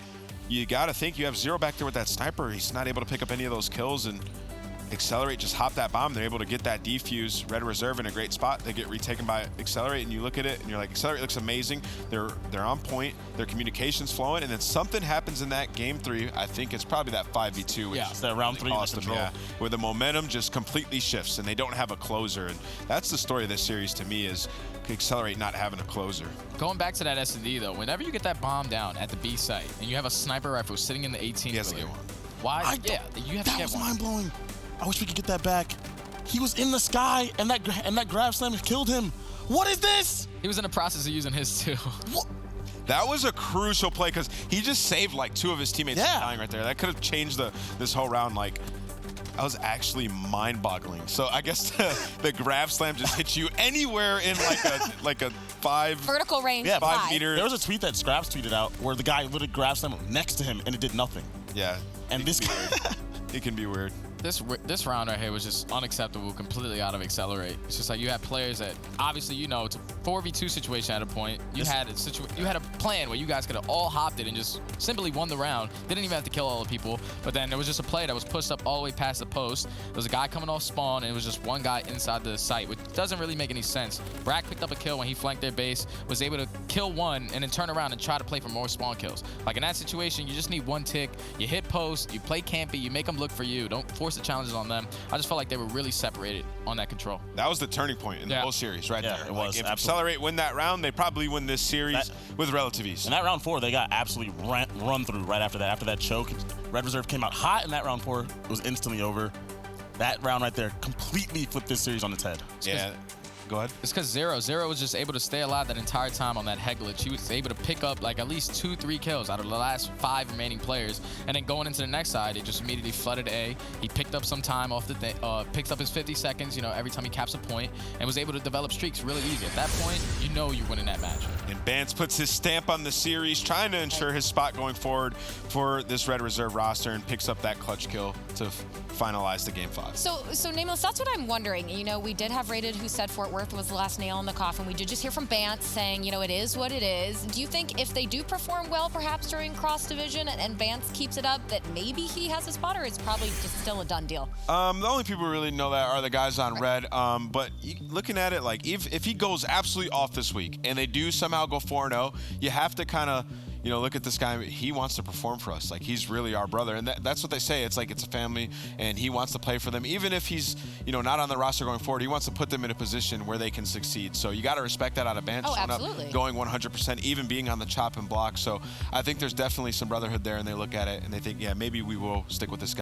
you got to think you have Zero back there with that sniper. He's not able to pick up any of those kills, and Accelerate just hopped that bomb. They're able to get that defuse. Red Reserve in a great spot. They get retaken by Accelerate, and you look at it, and you're like, Accelerate looks amazing. They're on point. Their communication's flowing, and then something happens in that game 3. I think it's probably that 5v2. It's that round 3 cost them, where the momentum just completely shifts, and they don't have a closer. And that's the story of this series to me, is Accelerate not having a closer. Going back to that S&D, though, whenever you get that bomb down at the B site, and you have a sniper rifle sitting in the 18, he has to get one. Why? You have to get one. That was mind-blowing. I wish we could get that back. He was in the sky, and that grab slam killed him. What is this? He was in the process of using his, too. What? That was a crucial play, because he just saved, 2 of his teammates from dying right there. That could have changed this whole round, that was actually mind-boggling. So I guess the grab slam just hits you anywhere in a 5 vertical range. Yeah, 5 meters. There was a tweet that Scraps tweeted out where the guy literally grab slam next to him and it did nothing. Yeah. And this it can be weird. This round right here was just unacceptable, completely out of Accelerate. It's just like you have players that obviously it's a 4v2 situation at a point. You had a plan where you guys could have all hopped it and just simply won the round. They didn't even have to kill all the people. But then there was just a play that was pushed up all the way past the post. There was a guy coming off spawn, and it was just one guy inside the site, which doesn't really make any sense. Brack picked up a kill when he flanked their base, was able to kill one, and then turn around and try to play for more spawn kills. Like in that situation, you just need one tick. You hit post, you play campy, you make them look for you. Don't force the challenges on them. I just felt like they were really separated on that control. That was the turning point in the whole series right there. It was. If Accelerate win that round, they probably win this series with relative ease. In that round 4, they got absolutely run through right after that. After that choke, Red Reserve came out hot in that round 4. It was instantly over. That round right there completely flipped this series on its head. Yeah. Go ahead. It's because Zero was just able to stay alive that entire time on that head glitch. He was able to pick up at least 2-3 kills out of the last 5 remaining players. And then going into the next side, it just immediately flooded A. He picked up some time off picked up his 50 seconds, every time he caps a point, and was able to develop streaks really easy. At that point, you're winning that match. And Bance puts his stamp on the series, trying to ensure his spot going forward for this Red Reserve roster, and picks up that clutch kill to finalize the game 5. So Nameless, that's what I'm wondering. We did have Rated who said Fort Worth was the last nail in the coffin. We did just hear from Bance saying, it is what it is. Do you think if they do perform well, perhaps during cross division, and Bance keeps it up, that maybe he has a spot, or it's probably just still a done deal? The only people who really know that are the guys on Red. But looking at it, if he goes absolutely off this week and they do somehow go 4-0, you have to kind of you know, look at this guy. He wants to perform for us. Like, he's really our brother. And that's what they say. It's like it's a family, and he wants to play for them. Even if he's, you know, not on the roster going forward, he wants to put them in a position where they can succeed. So you got to respect that out of bench. Oh, showing absolutely. Up, going 100%, even being on the chop and block. So I think there's definitely some brotherhood there, and they look at it and they think, yeah, maybe we will stick with this guy.